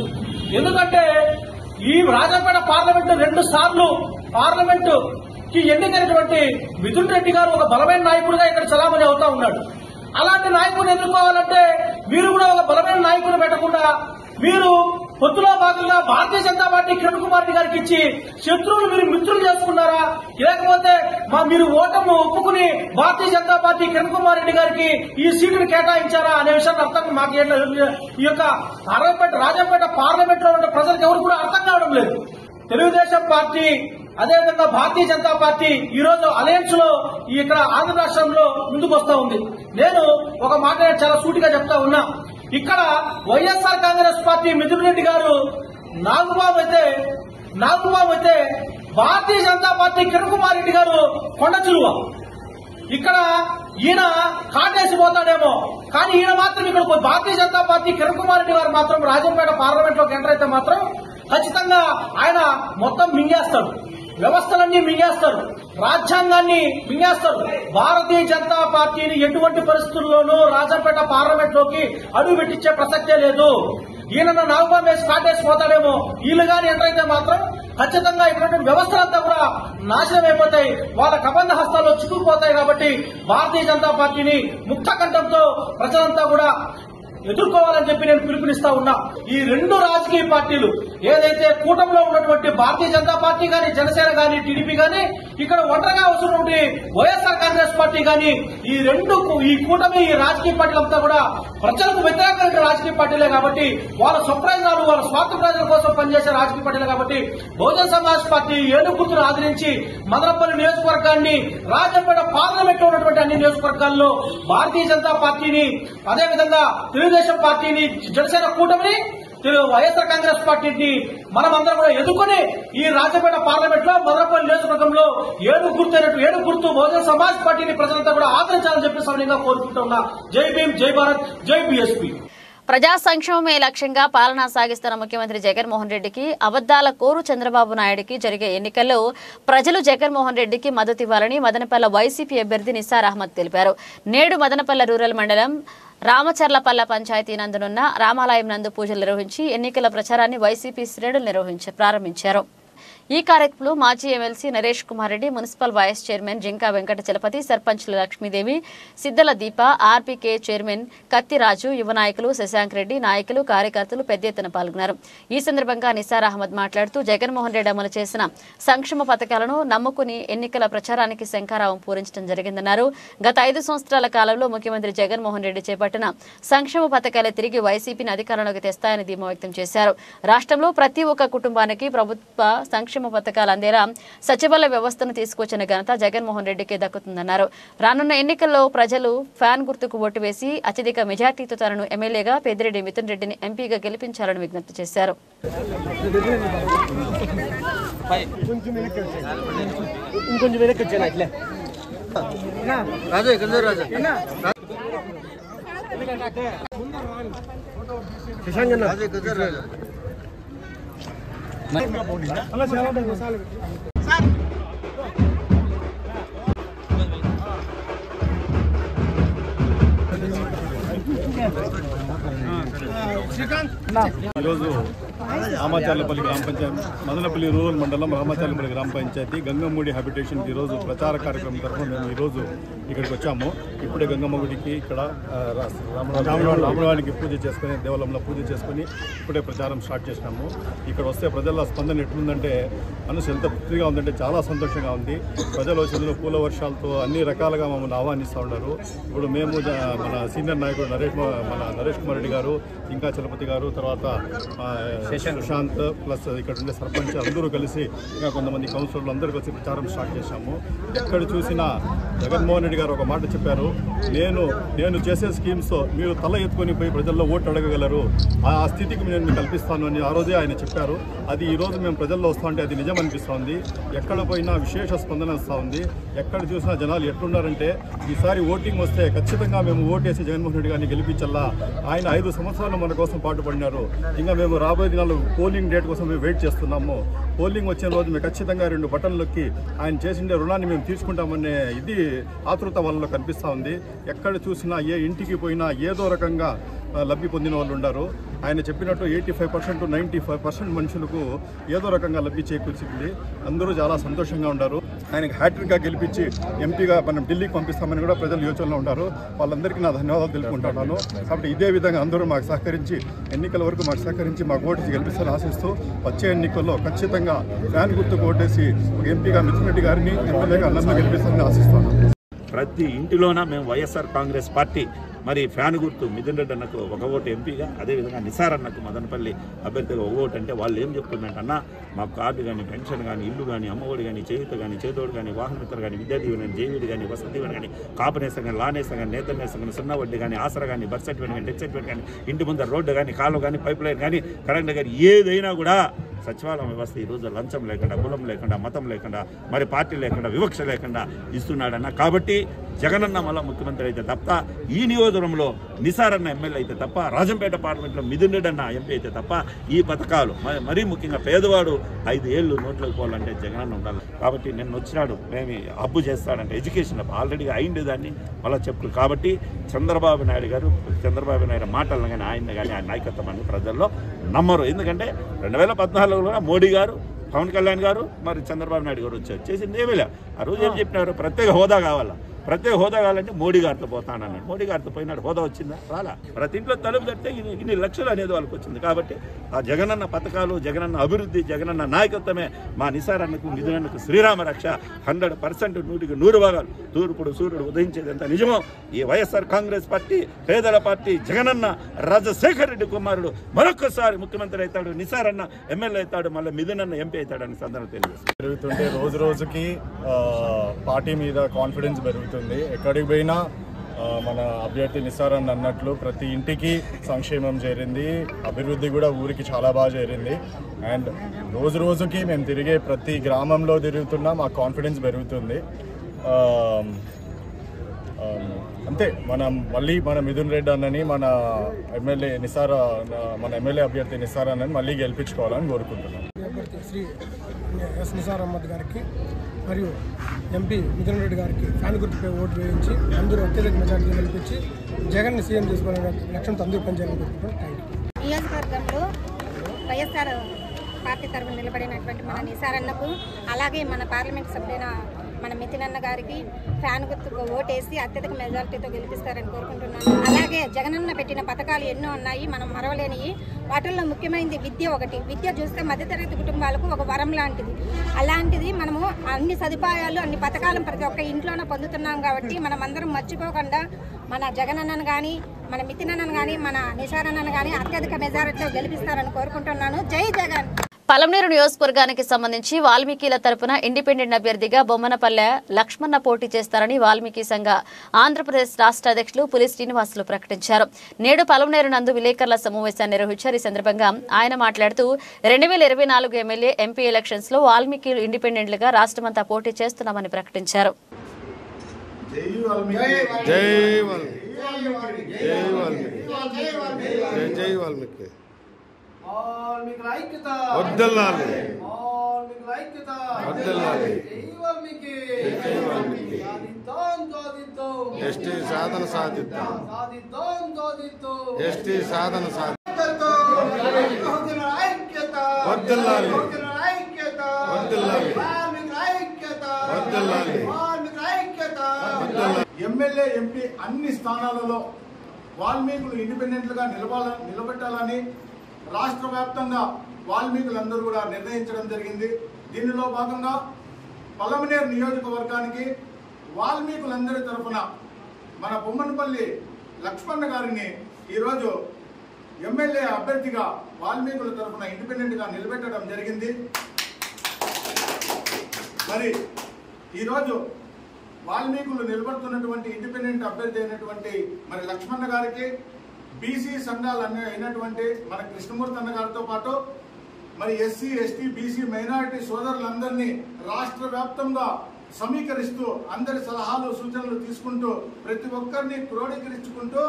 ఎందుకంటే ఈ రాజంపేట పార్లమెంట్ 2 సార్లు పార్లమెంటు కి ఎన్నికైనటువంటి మిథున్ రెడ్డి గారు ఒక బలమైన నాయకుడిగా ఇక్కడ చలామణి అవుతా ఉన్నాడు. అలాంటి నాయకుడిని ఎదుర్కోవాలంటే మీరు కూడా ఒక బలమైన నాయకుడిని పెట్టకుండా మీరు పొత్తులో భాగంగా భారతీయ జనతా పార్టీ కిరణ్ కుమార్ రెడ్డి గారికి ఇచ్చి శత్రువులు మీరు మిత్రులు చేసుకున్నారా, లేకపోతే మీరు ఓటము ఒప్పుకుని భారతీయ జనతా పార్టీ కిరణ్ కుమార్ రెడ్డి గారికి ఈ సీటును కేటాయించారా అనే విషయాన్ని అర్థం మాకు ఈ యొక్క రాజంపేట పార్లమెంట్ లో ఉన్న ప్రజలకు ఎవరు కూడా అర్థం కావడం లేదు. తెలుగుదేశం పార్టీ అదేవిధంగా భారతీయ జనతా పార్టీ ఈ రోజు అలయన్స్ లో ఇక్కడ ఆంధ్ర రాష్ట్రంలో ముందుకు వస్తా ఉంది. నేను ఒక మాట చాలా సూటిగా చెప్తా ఉన్నా, ఇక్కడ వైఎస్ఆర్ కాంగ్రెస్ పార్టీ మిథున్ రెడ్డి గారు నాగుబాబు అయితే భారతీయ జనతా పార్టీ కిరణ్ కుమార్ రెడ్డి గారు కొండ చిలువ. ఇక్కడ ఈయన కాటేసి పోతాడేమో, కానీ ఈయన మాత్రం ఇక్కడ భారతీయ జనతా పార్టీ కిరణ్ కుమార్ రెడ్డి గారు మాత్రం రాజంపేట పార్లమెంట్ లోకి ఎంటర్ అయితే మాత్రం ఖచ్చితంగా ఆయన మొత్తం మింగేస్తాడు, వ్యవస్థలన్నీ మింగేస్తారు, రాజ్యాంగాన్ని మింగేస్తారు. భారతీయ జనతా పార్టీని ఎటువంటి పరిస్థితుల్లోనూ రాజంపేట పార్లమెంట్ లోకి అడుగు పెట్టించే ప్రసక్తే లేదు. ఈయన నాగబాబు వేసి కాటేసి పోతాడేమో, వీళ్ళు గాని ఎంటర్ అయితే మాత్రం ఖచ్చితంగా ఇటువంటి వ్యవస్థలంతా కూడా నాశనం అయిపోతాయి, వాళ్ళ కబంధ హస్తాల్లో చిక్కుకుపోతాయి. కాబట్టి భారతీయ జనతా పార్టీని ముక్త కంఠంతో ప్రజలంతా కూడా ఎదుర్కోవాలని చెప్పి నేను పిలుపునిస్తా ఉన్నా. ఈ 2 రాజకీయ పార్టీలు ఏదైతే కూటమిలో ఉన్నటువంటి భారతీయ జనతా పార్టీ గాని, జనసేన గాని, టీడీపీ గాని, ఇక్కడ ఒంటరిగా వస్తున్నటువంటి వైఎస్ఆర్ కాంగ్రెస్ పార్టీ గాని, ఈ కూటమి, ఈ రాజకీయ పార్టీలంతా కూడా ప్రజలకు వ్యతిరేకమైన రాజకీయ పార్టీలే కాబట్టి, వాళ్ళ స్వప్రయోజనాలు, వాళ్ళ స్వార్థ ప్రయోజనాల కోసం పనిచేసే రాజకీయ పార్టీలే కాబట్టి బహుజన్ సమాజ్ పార్టీ ఏనుగుర్తును ఆదరించి మదనపల్లి నియోజకవర్గాన్ని, రాజంపేట పార్లమెంట్ లో ఉన్నటువంటి అన్ని నియోజకవర్గాల్లో భారతీయ జనతా పార్టీని, అదేవిధంగా తెలుగుదేశం పార్టీని, జనసేన కూటమిని, వైఎస్ఆర్ కాంగ్రెస్ పార్టీని మనమందరం కూడా ఎదుర్కొని ఈ రాజంపేట పార్లమెంట్ లో మదనపల్లి నియోజకవర్గంలో ఏడు గుర్తు బహుజన్ సమాజ్ పార్టీని ప్రజలంతా కూడా ఆదరించాలని చెప్పి సమయంగా కోరుకుంటున్నా. జై భీమ్, జై భారత్, జై బీఎస్పీ. ప్రజా సంక్షేమమే లక్ష్యంగా పాలన సాగిస్తున్న ముఖ్యమంత్రి జగన్మోహన్ రెడ్డికి, అబద్దాల కోరు చంద్రబాబు నాయుడికి జరిగే ఎన్నికల్లో ప్రజలు జగన్మోహన్ రెడ్డికి మద్దతు ఇవ్వాలని మదనపల్లె వైసీపీ అభ్యర్థి నిసార్ అహ్మద్ తెలిపారు. నేడు మదనపల్లె రూరల్ మండలం రామచర్లపల్లె పంచాయతీ నందునున్న రామాలయం నందు పూజలు నిర్వహించి ఎన్నికల ప్రచారాన్ని వైసీపీ శ్రేణులు ప్రారంభించారు. ఈ కార్యక్రమంలో మాజీ MLC Naresh Kumar Reddy, municipal vice chairman Jinka Venkata Chalapathi, సర్పంచ్లు లక్ష్మీదేవి, సిద్దల దీప, ఆర్పీకే చైర్మన్ కత్తిరాజు, యువ నాయకులు శశాంక్ రెడ్డి, నాయకులు, కార్యకర్తలు పెద్ద ఎత్తున పాల్గొన్నారు. ఈ సందర్భంగా నిసార్ అహ్మద్ మాట్లాడుతూ జగన్మోహన్ రెడ్డి అమలు చేసిన సంక్షేమ పథకాలను నమ్ముకుని ఎన్నికల ప్రచారానికి శంఖారావం పూరించడం జరిగిందన్నారు. గత 5 సంవత్సరాల కాలంలో ముఖ్యమంత్రి జగన్మోహన్ రెడ్డి చేపట్టిన సంక్షేమ పథకాలే తిరిగి వైసీపీని అధికారంలోకి తెస్తాయని ధీమా వ్యక్తం చేశారు. రాష్ట్రంలో ప్రతి ఒక్క కుటుంబానికి ప్రభుత్వ సంక్షేమ పథకాలు అందేలా సచివాలయ వ్యవస్థను తీసుకొచ్చిన ఘనత జగన్మోహన్ రెడ్డికి దక్కుతుందన్నారు. రానున్న ఎన్నికల్లో ప్రజలు ఫ్యాన్ గుర్తుకు ఓటు వేసి అత్యధిక మెజార్టీతో తనను ఎమ్మెల్యేగా పెద్దిరెడ్డి మిథున్ రెడ్డిని ఎంపీగా గెలిపించాలని విజ్ఞప్తి చేశారు. ఈరోజు రామాచర్లపల్లి గ్రామ పంచాయతీ, మదనపల్లి రూరల్ మండలం రామాచర్లపల్లి గ్రామ పంచాయతీ గంగమ్మడి హ్యాబిటేషన్ ఈరోజు ప్రచార కార్యక్రమం తరఫున మేము ఈరోజు ఇక్కడికి వచ్చాము. ఇప్పుడే గంగమ్మగుడికి ఇక్కడ రామవానికి పూజ చేసుకుని, దేవాలయంలో పూజ చేసుకుని ఇప్పుడే ప్రచారం స్టార్ట్ చేసినాము. ఇక్కడ వస్తే ప్రజల స్పందన ఎట్లుందంటే మనసు ఎంత తృప్తిగా ఉందంటే చాలా సంతోషంగా ఉంది. ప్రజలు వచ్చిన పూల వర్షాలతో అన్ని రకాలుగా మమ్మల్ని ఆహ్వానిస్తూ ఉన్నారు. ఇప్పుడు మేము మన సీనియర్ నాయకుడు నరేష్ కుమార్ రెడ్డి గారు, ఇంకా చలపతి గారు, తర్వాత సుశాంత్ ప్లస్ ఇక్కడ ఉండే సర్పంచ్ అందరూ కలిసి, ఇంకా కొంతమంది కౌన్సిలర్లు అందరూ కలిసి ప్రచారం స్టార్ట్ చేశాము. ఎక్కడ చూసినా జగన్మోహన్ రెడ్డి గారు ఒక మాట చెప్పారు, నేను చేసే స్కీమ్స్ మీరు తల ఎత్తుకొని పోయి ప్రజల్లో ఓటు అడగగలరు, ఆ స్థితికి నేను మీకు కల్పిస్తాను అని ఆ రోజే ఆయన చెప్పారు. అది ఈరోజు మేము ప్రజల్లో వస్తూ ఉంటే అది నిజం అనిపిస్తోంది. ఎక్కడ పోయినా విశేష స్పందన వస్తూ ఉంది. ఎక్కడ చూసినా జనాలు ఎట్లున్నారంటే ఈసారి ఓటింగ్ వస్తే ఖచ్చితంగా మేము ఓటేసి జగన్మోహన్ రెడ్డి గారిని గెలిపించాలా. ఆయన 5 సంవత్సరాలు మన కోసం పాటుపడినారు. ఇంకా మేము రాబోయే దినాలు పోలింగ్ డేట్ కోసం మేము వెయిట్ చేస్తున్నాము. పోలింగ్ వచ్చిన రోజు మేము ఖచ్చితంగా 2 బటన్లు నొక్కి ఆయన చేసిండే రుణాన్ని మేము తీసుకుంటామనే ఇది ఆతృత వాళ్ళలో కనిపిస్తూ ఉంది. ఎక్కడ చూసినా ఏ ఇంటికి పోయినా ఏదో రకంగా లబ్ధి పొందిన వాళ్ళు ఉన్నారు. ఆయన చెప్పినట్టు 85% to 95% మనుషులకు ఏదో రకంగా లబ్ధి చేకూర్చింది. అందరూ చాలా సంతోషంగా ఉన్నారు. ఆయనకి హ్యాట్రిక్గా గెలిపించి ఎంపీగా మనం ఢిల్లీకి పంపిస్తామని కూడా ప్రజలు యోచనలో ఉన్నారు. వాళ్ళందరికీ నా ధన్యవాదాలు తెలుపుకుంటున్నాను. కాబట్టి ఇదే విధంగా అందరూ మాకు సహకరించి, ఎన్నికల వరకు మాకు సహకరించి మాకు ఓటేసి గెలిపిస్తారని ఆశిస్తూ వచ్చే ఎన్నికల్లో ఖచ్చితంగా ఫ్యాన్ గుర్తుకు ఓటేసి ఎంపీగా మిథున్ రెడ్డి గారిని, ఎమ్మెల్యేగా నన్ను గెలిపిస్తారని ఆశిస్తాను. ప్రతి ఇంటిలోన మేము వైఎస్ఆర్ కాంగ్రెస్ పార్టీ మరి ఫ్యాన్ గుర్తు మిథున్ రెడ్డి అన్నకు ఒక ఓటు ఎంపీగా, అదేవిధంగా నిసార్ అన్నకు మదనపల్లి అభ్యర్థిగా ఒక ఓటు అంటే వాళ్ళు ఏం చెప్తుందంటే అన్న మాకు కార్డు కానీ, పెన్షన్ కానీ, ఇల్లు కానీ, అమ్మఒడి కానీ, చేయూత కానీ, చేదోడు కానీ, వాహనమిత్ర కానీ, విద్యాదీవెన కానీ, జేవీడి కానీ, వసతి దీవెన కానీ, కాపునేసం కానీ, లానేసం కానీ, నేతనేసం కానీ, సున్నా వడ్డీ కానీ, ఆసరా కానీ, బర్త్ సర్టిఫికేట్ కానీ, డెత్ సర్టిఫికేట్ కానీ, ఇంటి ముందర రోడ్డు కానీ, కాలువ కానీ, పైప్ లైన్ కానీ, కరెంట్ కానీ ఏదైనా కూడా సచివాలయం వ్యవస్థ ఈరోజు లంచం లేకుండా, కులం లేకుండా, మతం లేకుండా, మరి పార్టీ లేకుండా, వివక్ష లేకుండా ఇస్తున్నాడన్న. కాబట్టి జగనన్న మళ్ళా ముఖ్యమంత్రి అయితే తప్ప, ఈ నియోజకవర్గంలో నిసార్ అన్న ఎమ్మెల్యే అయితే తప్ప, రాజంపేట పార్లమెంట్లో మిథున్ రెడ్డి అన్న ఎంపీ అయితే తప్ప ఈ పథకాలు మరీ ముఖ్యంగా పేదవాడు 5 ఏళ్ళు నోట్లోకి పోవాలంటే జగనన్న ఉండాలి. కాబట్టి నిన్న వచ్చినాడు మేము హబ్బు చేస్తాడంటే ఎడ్యుకేషన్ ఆల్రెడీ అయింది దాన్ని మళ్ళీ చెప్పులు. కాబట్టి చంద్రబాబు నాయుడు మాటలను కానీ, ఆయన కానీ, ఆయన నాయకత్వాన్ని ప్రజల్లో నమ్మరు. ఎందుకంటే 2014లో మోడీ గారు, పవన్ కళ్యాణ్ గారు, మరి చంద్రబాబు నాయుడు గారు వచ్చారు, చేసింది ఏమీ లేదు. ఆ రోజు ఏం చెప్పినారు, ప్రత్యేక హోదా కావాలా. ప్రత్యేక హోదా కావాలంటే మోడీ గారితో పోతానన్నాడు. మోడీ గారితో పోయినాడు, హోదా వచ్చిందా? రాలా. ప్రతి ఇంట్లో తలుపు తడితే ఇన్ని లక్షలు అనేది వాళ్ళకి వచ్చింది. కాబట్టి ఆ జగనన్న పథకాలు, జగనన్న అభివృద్ధి, జగనన్న నాయకత్వమే మా నిసారన్నకు, మిథునన్నకు శ్రీరామ రక్ష. 100% 100% తూర్పుడు సూర్యుడు ఉదయించేదంత నిజమో. ఈ వైఎస్ఆర్ కాంగ్రెస్ పార్టీ పేదల పార్టీ, జగనన్న రాజశేఖర రెడ్డి కుమారుడు మరొకసారి ముఖ్యమంత్రి అవుతాడు, నిసారన్న ఎమ్మెల్యే అవుతాడు, మళ్ళీ మిథునన్న ఎంపీ అవుతాడని సందర్భం తెలియజేస్తుంది. పెరుగుతుంటే రోజు రోజుకి పార్టీ మీద కాన్ఫిడెన్స్ పెరుగుతుంది. ఎక్కడికి పోయినా మన అభ్యర్థి నిసారన్న అన్నట్లు ప్రతి ఇంటికి సంక్షేమం చేరింది, అభివృద్ధి కూడా ఊరికి చాలా బాగా చేరింది. అండ్ రోజు రోజుకి మేము తిరిగే ప్రతి గ్రామంలో తిరుగుతున్నా మా కాన్ఫిడెన్స్ పెరుగుతుంది. అంతే, మనం మళ్ళీ మన మిథున్ రెడ్డి అన్నని మన ఎమ్మెల్యే అభ్యర్థి నిసార్ అన్నని మళ్ళీ గెలిపించుకోవాలని కోరుకుంటున్నాం. అభ్యర్థి శ్రీ ఎస్ నిసార్ అహ్మద్ గారికి మరియు ఎంపీ మిథున్ రెడ్డి గారికి ఫ్యాన్ గుర్తుపై ఓటు వేయించి అందరూ అత్యధిక మెజార్టీ గెలిపించి జగన్ని సీఎం చేసుకోవాలనే లక్ష్యంతో అందరూ పనిచేయాలని కోరుకుంటున్నాం. నియోజకవర్గంలో వైఎస్ఆర్ పార్టీ తరఫున నిలబడినటువంటి మన నిసార్ అన్నకు, అలాగే మన పార్లమెంట్ సభ్యులైన మన మిథునన్న గారికి ఫ్యాన్ గుర్తుకు ఓటేసి అత్యధిక మెజారిటీతో గెలిపిస్తారని కోరుకుంటున్నాను. అలాగే జగనన్న పెట్టిన పథకాలు ఎన్నో ఉన్నాయి, మనం మరవలేనివి. వాటిల్లో ముఖ్యమైనది విద్య ఒకటి. విద్య చూస్తే మధ్యతరగతి కుటుంబాలకు ఒక వరం లాంటిది. అలాంటిది మనము అన్ని సదుపాయాలు, అన్ని పథకాలను ప్రతి ఒక్క ఇంట్లోనే పొందుతున్నాం. కాబట్టి మనం అందరం మర్చిపోకుండా మన జగనన్నను కానీ, మన మిథునన్నను కానీ, మన నిసారన్నను కానీ అత్యధిక మెజారిటీతో గెలిపిస్తారని కోరుకుంటున్నాను. జై జగన్. పలమనేరు నియోజకవర్గానికి సంబంధించి వాల్మీకిల తరపున ఇండిపెండెంట్ అభ్యర్థిగా బొమ్మనపల్లె లక్ష్మణ పోటీ చేస్తారని వాల్మీకి సంఘ ఆంధ్రప్రదేశ్ రాష్ట్ర అధ్యక్షులు పులి శ్రీనివాసులు ప్రకటించారు. నేడు పలమనేరు నందు విలేకరుల సమావేశాన్ని నిర్వహించారు. ఈ సందర్భంగా ఆయన మాట్లాడుతూ 2024 ఎమ్మెల్యే ఎంపీ ఎలక్షన్స్ లో వాల్మీకి ఇండిపెండెంట్లుగా రాష్ట్రమంతా పోటీ చేస్తున్నామని ప్రకటించారు. ఎస్టీ సాధన సాధిద్దాం, ఎస్టీ సాధన ఎమ్మెల్యే ఎంపీ అన్ని స్థానాలలో వాల్మీకులు ఇండిపెండెంట్లుగా నిలబెట్టాలని రాష్ట్ర వ్యాప్తంగా వాల్మీకులందరూ కూడా నిర్ణయించడం జరిగింది. దీనిలో భాగంగా పలమనేరు నియోజకవర్గానికి వాల్మీకులందరి తరఫున మన బొమ్మనపల్లి లక్ష్మణ గారిని ఈరోజు ఎమ్మెల్యే అభ్యర్థిగా వాల్మీకుల తరఫున ఇండిపెండెంట్గా నిలబెట్టడం జరిగింది. మరి ఈరోజు వాల్మీకులు నిలబడుతున్నటువంటి ఇండిపెండెంట్ అభ్యర్థి అయినటువంటి మరి లక్ష్మణ గారికి బీసీ సంఘాలు అయినటువంటి మన కృష్ణమూర్తి అన్న గారితో పాటు మరి ఎస్సీ, ఎస్టీ, బీసీ మైనారిటీ సోదరులందరినీ రాష్ట్ర వ్యాప్తంగా సమీకరిస్తూ అందరి సలహాలు, సూచనలు తీసుకుంటూ ప్రతి ఒక్కరిని క్రోడీకరించుకుంటూ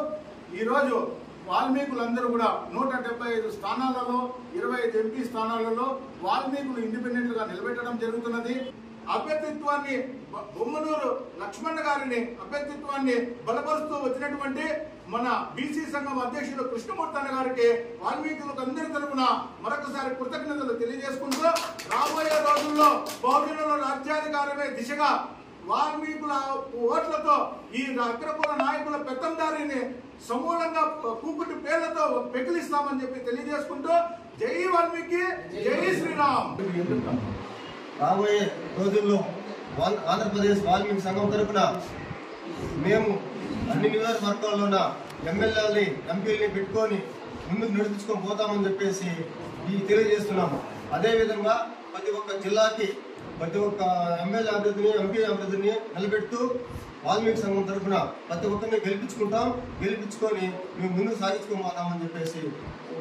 ఈరోజు వాల్మీకులందరూ కూడా 175 స్థానాలలో 25 ఎంపీ స్థానాలలో వాల్మీకులు ఇండిపెండెంట్గా నిలబెట్టడం జరుగుతున్నది. అభ్యర్థిత్వాన్ని బొమ్మనూరు లక్ష్మణ గారిని అభ్యర్థిత్వాన్ని బలపరుస్తూ వచ్చినటువంటి మన బీసీ సంఘం అధ్యక్షులు కృష్ణమూర్తి అన్న గారికి వాల్మీకులకు అందరి తరఫున మరొకసారి కృతజ్ఞతలు తెలియజేసుకుంటూ రాబోయే రోజుల్లో బహుజనుల రాజ్యాధికారమే దిశగా వాల్మీకుల ఓట్లతో ఈ అగ్రకుల నాయకుల పెత్తందారిని సమూలంగా కూకుటి పేర్లతో పెకిలిస్తామని చెప్పి తెలియజేసుకుంటూ జై వాల్మీకి, జై శ్రీరామ్. రాబోయే రోజుల్లో ఆంధ్రప్రదేశ్ వాల్మీకి సంఘం తరఫున మేము అన్ని నియోజకవర్గాల్లో ఉన్న ఎమ్మెల్యేలని, ఎంపీలని పెట్టుకొని ముందుకు నడిపించుకొని పోతామని చెప్పేసి తెలియజేస్తున్నాము. అదేవిధంగా ప్రతి ఒక్క జిల్లాకి ప్రతి ఒక్క ఎమ్మెల్యే అభ్యర్థిని, ఎంపీ అభ్యర్థిని నిలబెడుతూ వాల్మీకి సంఘం తరఫున ప్రతి ఒక్కరిని గెలిపించుకొని మేము ముందుకు సాగించుకొని పోతామని చెప్పేసి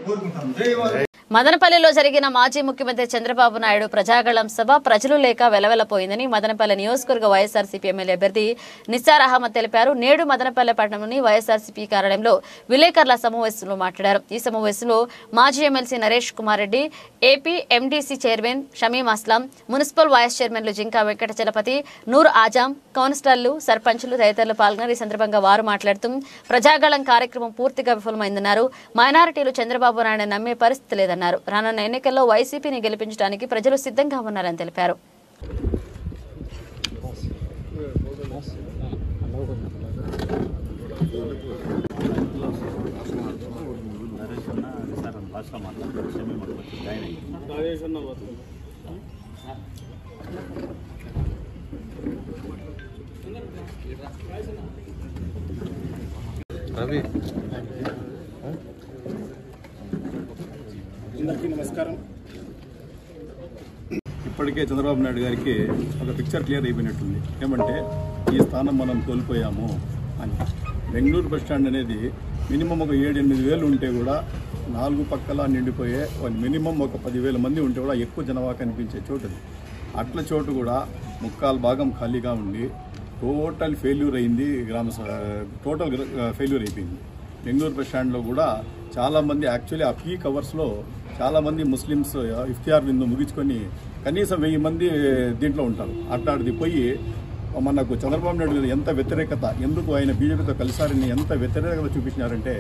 కోరుకుంటాం. జై వాల్మీకి. మదనపల్లిలో జరిగిన మాజీ ముఖ్యమంత్రి చంద్రబాబు నాయుడు ప్రజాగళం సభ ప్రజలు లేక వెలవెలపోయిందని మదనపల్లి నియోజకవర్గ వైఎస్ఆర్సీపీ ఎమ్మెల్యే అభ్యర్థి నిసార్ అహ్మద్ తెలిపారు. నేడు మదనపల్లి పట్టణంలోని వైఎస్ఆర్సీపీ కార్యాలయంలో విలేకరుల సమావేశంలో మాట్లాడారు. ఈ సమావేశంలో మాజీ MLC Naresh Kumar Reddy, AP MDC chairman Shamim Aslam, municipal vice చైర్మన్లు జింకా వెంకట చలపతి, నూర్ ఆజాం, కౌన్సిలర్లు, సర్పంచులు తదితరులు పాల్గొన్నారు. ఈ సందర్భంగా వారు మాట్లాడుతూ ప్రజాగళం కార్యక్రమం పూర్తిగా విఫలమైందన్నారు. మైనారిటీలు చంద్రబాబు నాయుడు నమ్మే పరిస్థితి లేదన్నారు. రానున్న ఎన్నికల్లో వైసీపీని గెలిపించడానికి ప్రజలు సిద్ధంగా ఉన్నారని తెలిపారు. రవి అందరికీ నమస్కారం. ఇప్పటికే చంద్రబాబు నాయుడు గారికి ఒక పిక్చర్ క్లియర్ అయిపోయినట్టుంది. ఏమంటే ఈ స్థానం మనం కోల్పోయాము అని. బెంగళూరు బస్టాండ్ అనేది మినిమం ఒక 7-8 వేలు ఉంటే కూడా 4 పక్కల నిండిపోయే మినిమం ఒక 10,000 మంది ఉంటే కూడా ఎక్కువ జనాభా కనిపించే చోటు. అట్ల చోటు కూడా 3/4 భాగం ఖాళీగా ఉండి టోటల్ ఫెయిల్యూర్ అయింది. టోటల్ ఫెయిల్యూర్ అయిపోయింది. బెంగళూరు బస్టాండ్లో కూడా చాలామంది యాక్చువల్లీ ఆ పీక్ అవర్స్లో చాలామంది ముస్లిమ్స్ ఇఫ్తియార్ విందు ముగించుకొని కనీసం 1000 మంది దీంట్లో ఉంటారు. అట్లాంటిది పోయి మనకు చంద్రబాబు నాయుడు గారు ఎంత వ్యతిరేకత, ఎందుకు ఆయన బీజేపీతో కలిసారని ఎంత వ్యతిరేకత చూపించినారంటే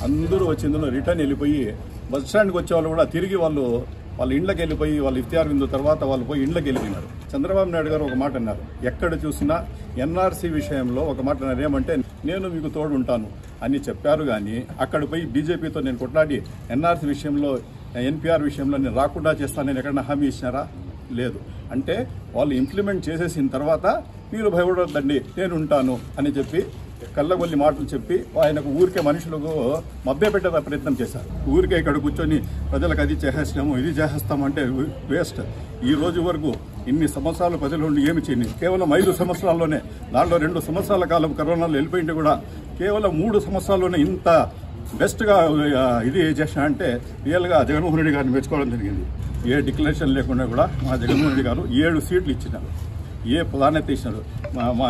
అందరూ వచ్చి ఇందులో రిటర్న్ వెళ్ళిపోయి బస్ స్టాండ్కి వచ్చేవాళ్ళు కూడా తిరిగి వాళ్ళ ఇండ్లకి వెళ్ళిపోయి వాళ్ళు ఇఫ్తియార్ విందు తర్వాత వాళ్ళు పోయి ఇండ్లకి వెళ్ళిపోయినారు. చంద్రబాబు నాయుడు గారు ఒక మాట అన్నారు, ఎక్కడ చూసినా ఎన్ఆర్సీ విషయంలో ఒక మాట అన్నారు, ఏమంటే నేను మీకు తోడు ఉంటాను అని చెప్పారు. కానీ అక్కడ పోయి బీజేపీతో నేను కొట్లాడి ఎన్ఆర్సీ విషయంలో ఎన్పిఆర్ విషయంలో నేను రాకుండా చేస్తానని ఎక్కడన్నా హామీ ఇచ్చినారా? లేదు. అంటే వాళ్ళు ఇంప్లిమెంట్ చేసేసిన తర్వాత మీరు భయపడొద్దండి నేను ఉంటాను అని చెప్పి కళ్ళగొల్లి మాటలు చెప్పి ఆయనకు ఊరికే మనుషులకు మభ్యపెట్టే ప్రయత్నం చేశారు. ఊరికే ఇక్కడ కూర్చొని ప్రజలకు అది చేసేస్తాము ఇది చేసేస్తాము అంటే వేస్ట్. ఈ రోజు వరకు ఇన్ని సంవత్సరాలు ప్రజలు ఉండి ఏమి చేయని కేవలం 5 సంవత్సరాల్లోనే, దాంట్లో 2 సంవత్సరాల కాలం కరోనాలో వెళ్ళిపోయింటే కూడా కేవలం 3 సంవత్సరాల్లోనే ఇంత బెస్ట్గా ఇది చేసిన అంటే రియల్గా జగన్మోహన్ రెడ్డి గారిని మెచ్చుకోవడం జరిగింది. ఏ డిక్లరేషన్ లేకుండా కూడా మా జగన్మోహన్ రెడ్డి గారు 7 సీట్లు ఇచ్చినారు, ఏ ప్రాధాన్యత ఇచ్చినారు, మా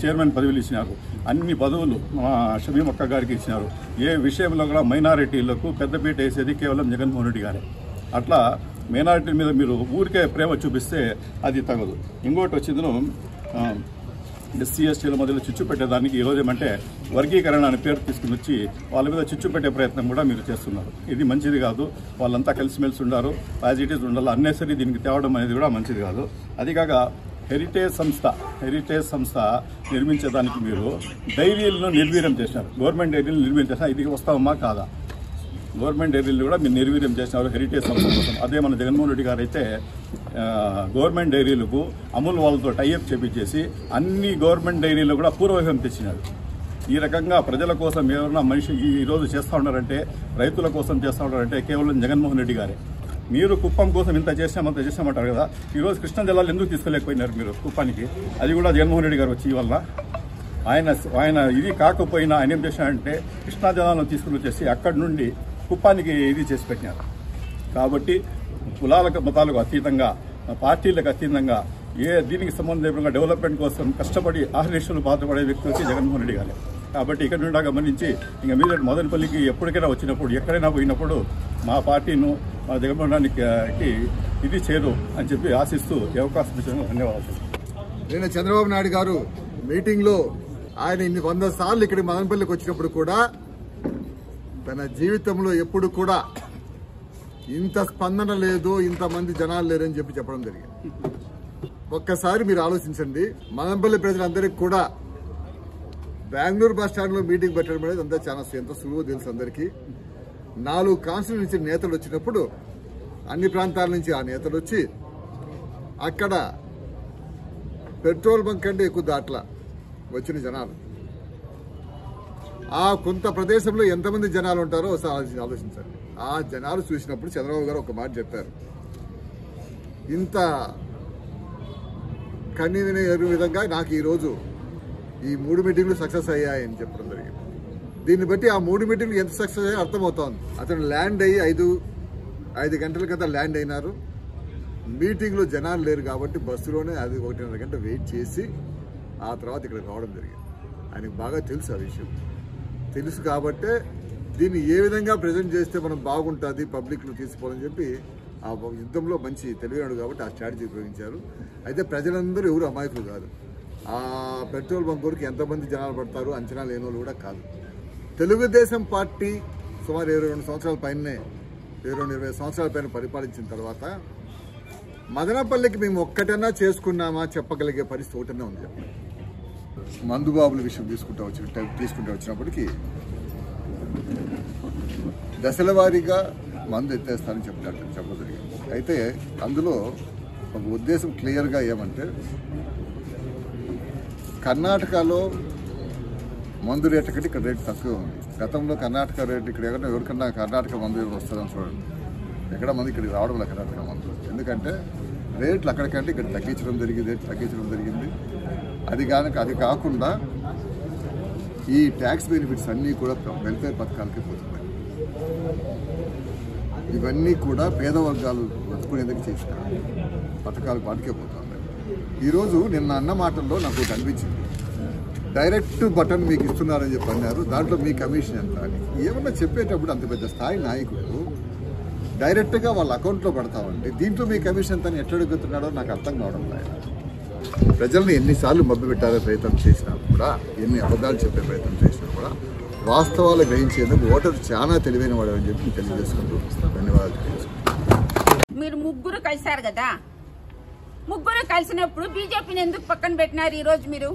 చైర్మన్ పదవులు ఇచ్చినారు, అన్ని పదవులు మా షమీమ్ అక్క గారికి ఇచ్చినారు. ఏ విషయంలో కూడా మైనారిటీలకు పెద్దపీట వేసేది కేవలం జగన్మోహన్ రెడ్డి గారే. అట్లా మైనారిటీల మీద మీరు ఊరికే ప్రేమ చూపిస్తే అది తగదు. ఇంకోటి వచ్చిందో ఎస్సీ ఎస్టీల మధ్యలో చిచ్చు పెట్టేదానికి ఈరోజు ఏమంటే వర్గీకరణ అనే పేరు తీసుకుని వచ్చి వాళ్ళ మీద చిచ్చు పెట్టే ప్రయత్నం కూడా మీరు చేస్తున్నారు. ఇది మంచిది కాదు. వాళ్ళంతా కలిసిమెలిసి ఉండారు, పాజిటివ్స్ ఉండాలి. అన్నెసరీ దీనికి తేవడం అనేది కూడా మంచిది కాదు. అదికాక హెరిటేజ్ సంస్థ నిర్మించేదానికి మీరు డైరీలను నిర్వీర్యం చేసినారు. గవర్నమెంట్ డైరీలు నిర్వీర్యం చేసినా ఇది వస్తామా కాదా? గవర్నమెంట్ డైరీలు కూడా మీరు నిర్వీర్యం చేసినారు హెరిటేజ్ సంస్థ కోసం. అదే మన జగన్మోహన్ రెడ్డి గారు అయితే గవర్నమెంట్ డైరీలకు అమూల్ వాళ్ళతో టైఅప్ చేపించేసి అన్ని గవర్నమెంట్ డైరీలు కూడా పూర్వవైభవం తెచ్చినారు. ఈ రకంగా ప్రజల కోసం ఎవరైనా మనిషి ఈరోజు చేస్తూ ఉన్నారంటే, రైతుల కోసం చేస్తూ ఉన్నారంటే కేవలం జగన్మోహన్ రెడ్డి గారే. మీరు కుప్పం కోసం ఇంత చేసామంటారు కదా, ఈరోజు కృష్ణా జిల్లాలో ఎందుకు తీసుకోలేకపోయినారు మీరు కుప్పానికి? అది కూడా జగన్మోహన్ రెడ్డి గారు వచ్చి వల్ల ఆయన ఇది కాకపోయినా ఆయన ఏం చేసినారంటే కృష్ణా జిల్లాలో తీసుకుని వచ్చేసి అక్కడి నుండి కుప్పానికి ఇది చేసి పెట్టినారు. కాబట్టి కులాలకు మతాలకు అతీతంగా, పార్టీలకు అతీతంగా దీనికి సంబంధం లేకుండా డెవలప్మెంట్ కోసం కష్టపడి ఆహర్నిశలు బాధపడే వ్యక్తి వచ్చి జగన్మోహన్ రెడ్డి గారే. కాబట్టి ఇక్కడ నుండి గమనించి ఇంకా మీద మదనపల్లికి ఎప్పటికైనా వచ్చినప్పుడు ఎక్కడైనా పోయినప్పుడు మా పార్టీను మా జగన్మోహన్ రెడ్డికి ఇది చేరు అని చెప్పి ఆశిస్తూ అవకాశం ఇచ్చిన ధన్యవాదాలు. నిన్న చంద్రబాబు నాయుడు గారు మీటింగ్లో ఆయన ఇన్ని 100 సార్లు ఇక్కడ మదనపల్లికి వచ్చినప్పుడు కూడా తన జీవితంలో ఎప్పుడు కూడా ఇంత స్పందన లేదు, ఇంతమంది జనాలు లేరని చెప్పడం జరిగింది. ఒక్కసారి మీరు ఆలోచించండి, మదనపల్లి ప్రజలందరికీ కూడా బెంగళూరు బస్ స్టాండ్ లో మీటింగ్ పెట్టడం అనేది అంతా చాలా ఎంత సులువు తెలుసు అందరికీ. 4 కాన్స్టిట్యూన్సీ నేతలు వచ్చినప్పుడు అన్ని ప్రాంతాల నుంచి ఆ నేతలు వచ్చి అక్కడ పెట్రోల్ బంక్ కంటే ఎక్కువ దాట్ల వచ్చిన జనాలు, ఆ కొంత ప్రదేశంలో ఎంతమంది జనాలు ఉంటారో ఒకసారి ఆలోచించండి. ఆ జనాలు చూసినప్పుడు చంద్రబాబు గారు ఒక మాట చెప్పారు, ఇంత కన్నీని ఎరువు విధంగా నాకు ఈరోజు ఈ 3 మీటింగ్లు సక్సెస్ అయ్యాయని చెప్పడం జరిగింది. దీన్ని బట్టి ఆ 3 మీటింగ్లు ఎంత సక్సెస్ అయ్యాయో అర్థమవుతోంది. అతను ల్యాండ్ అయ్యి 5 గంటల కదా ల్యాండ్ అయినారు. మీటింగ్లో జనాలు లేరు కాబట్టి బస్సులోనే 1.5 గంట వెయిట్ చేసి ఆ తర్వాత ఇక్కడ రావడం జరిగింది. ఆయనకు బాగా తెలుసు ఆ విషయం. తెలుసు కాబట్టే దీన్ని ఏ విధంగా ప్రజెంట్ చేస్తే మనం బాగుంటుంది పబ్లిక్లో తీసుకోవాలని చెప్పి ఆ యుద్ధంలో మంచి తెలివినాడు కాబట్టి ఆ స్ట్రాటజీ ఉపయోగించారు. అయితే ప్రజలందరూ ఎవరు అమాయకులు కాదు. ఆ పెట్రోల్ బంక్ వరకు ఎంతమంది జనాలు పడతారు అంచనా లేని వాళ్ళు కూడా కాదు. తెలుగుదేశం పార్టీ సుమారు 22 సంవత్సరాల పైనే 20 సంవత్సరాల పైన పరిపాలించిన తర్వాత మదనపల్లికి మేము ఒక్కటన్నా చేసుకున్నామా చెప్పగలిగే పరిస్థితి ఒకటనే ఉంది. మందుబాబుల విషయం తీసుకుంటూ వచ్చినప్పటికీ దశల వారీగా మందు ఎత్తేస్తానని చెప్పగలిగింది. అయితే అందులో ఒక ఉద్దేశం క్లియర్గా ఏమంటే కర్ణాటకలో మందు రేటు కంటే ఇక్కడ రేటు తక్కువ ఉంది. గతంలో కర్ణాటక రేటు ఇక్కడ ఎవరికన్నా కర్ణాటక మందు వస్తుందని చూడండి, ఎక్కడ మంది ఇక్కడికి రావడం లేదు కర్ణాటక మందు. ఎందుకంటే రేట్లు అక్కడికంటే ఇక్కడ తగ్గించడం జరిగింది. అది కాకుండా ఈ ట్యాక్స్ బెనిఫిట్స్ అన్నీ కూడా వెల్ఫేర్ పథకాలకే పోతున్నాయి. ఇవన్నీ కూడా పేద వర్గాలు బతుకునేందుకు చేసిన పథకాలు వాటికే పోతున్నాయి. ఈరోజు నిన్న అన్న మాటల్లో నాకు ఒకటి అనిపించింది, డైరెక్ట్ బటన్ మీకు ఇస్తున్నారని చెప్పి అన్నారు, దాంట్లో మీ కమిషన్ ఎంత అని. ఏమన్నా చెప్పేటప్పుడు అంత పెద్ద స్థాయి నాయకుడు డైరెక్ట్గా వాళ్ళ అకౌంట్లో పడతామంటే దీంట్లో మీ కమిషన్ ఎంత అని ఎట్లా అడుగుతున్నాడో నాకు అర్థం కావడం లేదు. ప్రజల్ని ఎన్నిసార్లు మభ్యపెట్టాలే ప్రయత్నం చేసినా కూడా, ఎన్ని అబద్ధాలు చెప్పే ప్రయత్నం చేసినా కూడా వాస్తవాలు గ్రహించేందుకు ఓటరు చాలా తెలివైన వాడు అని చెప్పి తెలియజేసుకుంటూ ధన్యవాదాలు తెలియజేసుకుంటాను. మీరు ముగ్గురు కలిశారు కదా, ముగ్గురు కలిసినప్పుడు బీజేపీని ఎందుకు పక్కన పెట్టినారు? ఈరోజు మీరు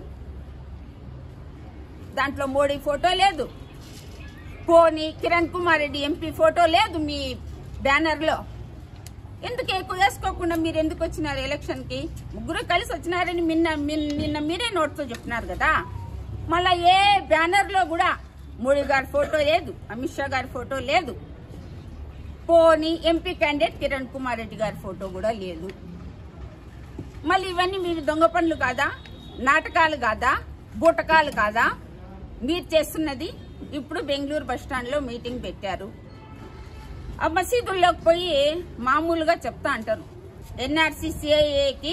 దాంట్లో మోడీ ఫోటో లేదు, పోనీ కిరణ్ కుమార్ రెడ్డి ఎంపీ ఫోటో లేదు మీ బ్యానర్లో. ఎందుకు ఎక్కువ వేసుకోకుండా మీరు ఎందుకు వచ్చినారు ఎలక్షన్కి? ముగ్గురు కలిసి వచ్చినారని నిన్న మీరే నోట్తో చెప్తున్నారు కదా. మళ్ళా ఏ బ్యానర్లో కూడా మోడీ గారి ఫోటో లేదు, అమిత్ షా గారి ఫోటో లేదు, పోనీ ఎంపీ క్యాండిడేట్ కిరణ్ కుమార్ రెడ్డి గారి ఫోటో కూడా లేదు. మళ్ళీ ఇవన్నీ మీరు దొంగ పనులు కాదా, నాటకాలు కాదా, బూటకాలు కాదా మీరు చేస్తున్నది? ఇప్పుడు బెంగళూరు బస్టాండ్లో మీటింగ్ పెట్టారు. ఆ మసీదుల్లోకి పోయి మామూలుగా చెప్తా అంటారు, ఎన్ఆర్సీ సిఐఏకి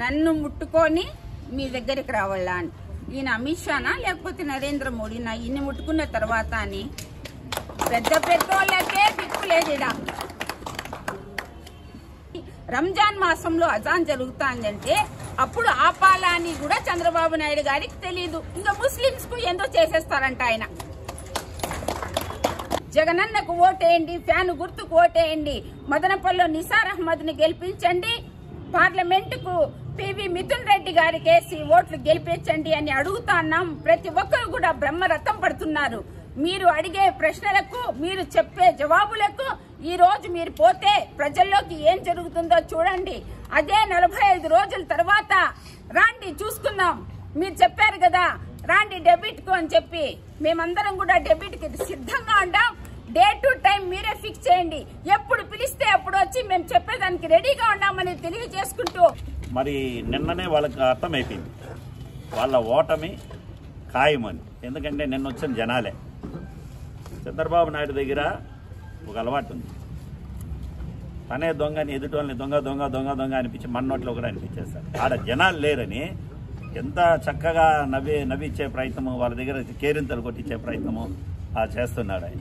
నన్ను ముట్టుకొని మీ దగ్గరికి రావాలా అని. ఈయన అమిత్ షానా లేకపోతే నరేంద్ర మోడీనా ఈయన ముట్టుకున్న తర్వాత అని? పెద్ద పెద్దోళ్ళకే దిక్కులేదా? రంజాన్ మాసంలో అజాన్ జరుగుతాందంటే అప్పుడు ఆపాలా అని కూడా చంద్రబాబు నాయుడు గారికి తెలియదు. ఇంకా ముస్లింస్ కు ఏందో చేసేస్తారంట ఆయన. జగనన్నకు ఓటేయండి, ఫ్యాన్ గుర్తుకు ఓటేయండి, మదనపల్లిలో నిసార్ అహ్మద్ ని గెలిపించండి, పార్లమెంటుకు పివి మిథున్ రెడ్డి గారికి వేసి ఓట్లు గెలిపించండి అని అడుగుతున్నాం. ప్రతి ఒక్కరు కూడా బ్రహ్మరథం పడుతున్నారు. మీరు అడిగే ప్రశ్నలకు, మీరు చెప్పే జవాబులకు ఈ రోజు మీరు పోతే ప్రజల్లోకి ఏం జరుగుతుందో చూడండి. అదే 45 రోజుల తర్వాత రాండి చూసుకుందాం. మీరు చెప్పారు కదా రాండి డెబిట్ కు అని చెప్పి, మేమందరం కూడా డెబిట్ కి సిద్ధంగా ఉంటాం. డే టు టైం మీరే ఫిక్స్ చేయండి, ఎప్పుడు పిలిస్తే అప్పుడు వచ్చి మేము చెప్పేదానికి రెడీగా ఉన్నామని తెలియజేసుకుంటూ. మరి నిన్ననే వాళ్ళకి అర్థమైపోయింది వాళ్ళ ఓటమి ఖాయమని. ఎందుకంటే నిన్న వచ్చిన జనాలే. చంద్రబాబు నాయుడు దగ్గర ఒక అలవాటు ఉంది, తనే దొంగని ఎదుటోళ్ళని దొంగ దొంగ దొంగ దొంగ అనిపించి మన నోట్లో కూడా అనిపించేస్తారు. ఆడ జనాలు లేరని ఎంత చక్కగా నవ్విచ్చే ప్రయత్నము, వాళ్ళ దగ్గర కేరింతలు కొట్టించే ప్రయత్నము చేస్తున్నాడు ఆయన.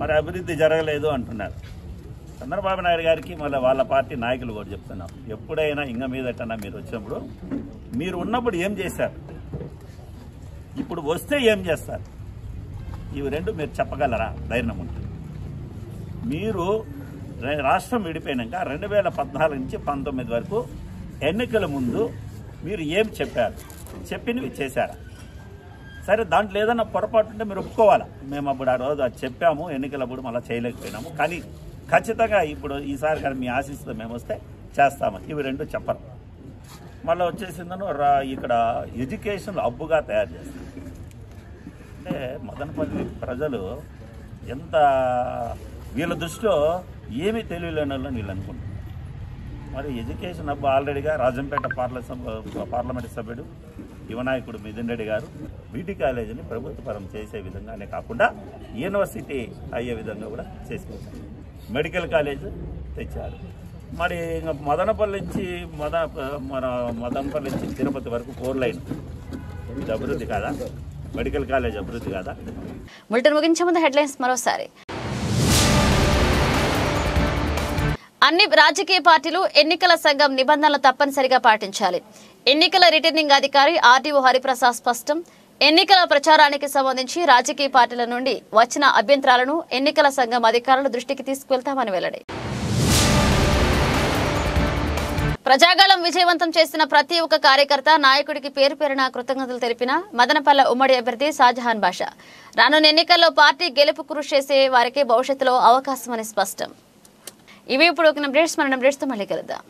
మరి అభివృద్ధి జరగలేదు అంటున్నారు. చంద్రబాబు నాయుడు గారికి మళ్ళీ వాళ్ళ పార్టీ నాయకులు కూడా చెప్తున్నాం, ఎప్పుడైనా ఇంక మీదటన్నా మీరు వచ్చినప్పుడు మీరు ఉన్నప్పుడు ఏం చేశారు, ఇప్పుడు వస్తే ఏం చేస్తారు, ఇవి రెండు మీరు చెప్పగలరా? ధైర్యం ఉంటుంది. మీరు రాష్ట్రం విడిపోయినాక 2014 నుంచి 19 వరకు ఎన్నికల ముందు మీరు ఏం చెప్పారు, చెప్పినవి చేశారా? సరే, దాంట్లో ఏదైనా పొరపాటు ఉంటే మీరు ఒప్పుకోవాలా. మేము అప్పుడు ఆ రోజు అది చెప్పాము, ఎన్నికలప్పుడు మళ్ళీ చేయలేకపోయినాము, కానీ ఖచ్చితంగా ఇప్పుడు ఈసారి కానీ మీ ఆశీస్సుతో మేము వస్తే చేస్తాము. ఇవి రెండు చెప్పరు. మళ్ళీ వచ్చేసిందను ఇక్కడ ఎడ్యుకేషన్ హబ్బుగా తయారు చేస్తాం. అంటే మదనపల్లి ప్రజలు ఎంత వీళ్ళ దృష్టిలో ఏమీ తెలియలేని వాళ్ళని వీళ్ళు అనుకుంటున్నారు. మరి ఎడ్యుకేషన్ హబ్ ఆల్రెడీగా రాజంపేట పార్లమెంటు సభ్యుడు యువనాయకుడు మిథున్ రెడ్డి గారు బీటీ కాలేజీని ప్రభుత్వ పరం చేసే విధంగానే కాకుండా యూనివర్సిటీ అయ్యే విధంగా కూడా చేసుకొచ్చారు. మెడికల్ కాలేజ్ తెచ్చారు. మరి ఇంకా మదనపల్లి నుంచి తిరుపతి వరకు 4 లైన్ ఇది అభివృద్ధి కాదా? మెడికల్ కాలేజ్ అభివృద్ధి కాదా? బులెటిన్ ముగించే ముందు హెడ్లైన్స్ మరోసారి. అన్ని రాజకీయ పార్టీలు ఎన్నికల సంఘం నిబంధనలు తప్పనిసరిగా పాటించాలి. ఎన్నికల రిటర్నింగ్ అధికారి ఆర్టీఓ హరిప్రసాద్ స్పష్టం. ఎన్నికల ప్రచారానికి సంబంధించి రాజకీయ పార్టీల నుండి వచ్చిన అభ్యంతరాలను ఎన్నికల సంఘం అధికారుల దృష్టికి తీసుకువెళ్తామని వెల్లడి. ప్రజాగళం విజయవంతం చేసిన ప్రతి ఒక్క కార్యకర్త నాయకుడికి పేరు పేరున కృతజ్ఞతలు తెలిపిన మదనపల్లె ఉమ్మడి అభ్యర్థి షాజహాన్ బాషా రానున్న ఎన్నికల్లో పార్టీ గెలుపు కృషి చేసే వారికి భవిష్యత్తులో అవకాశమని స్పష్టం. ఇవి ఇప్పుడు ఒక అప్డేట్స్, మన అప్డేట్స్తో మళ్ళీ కలుద్దాం.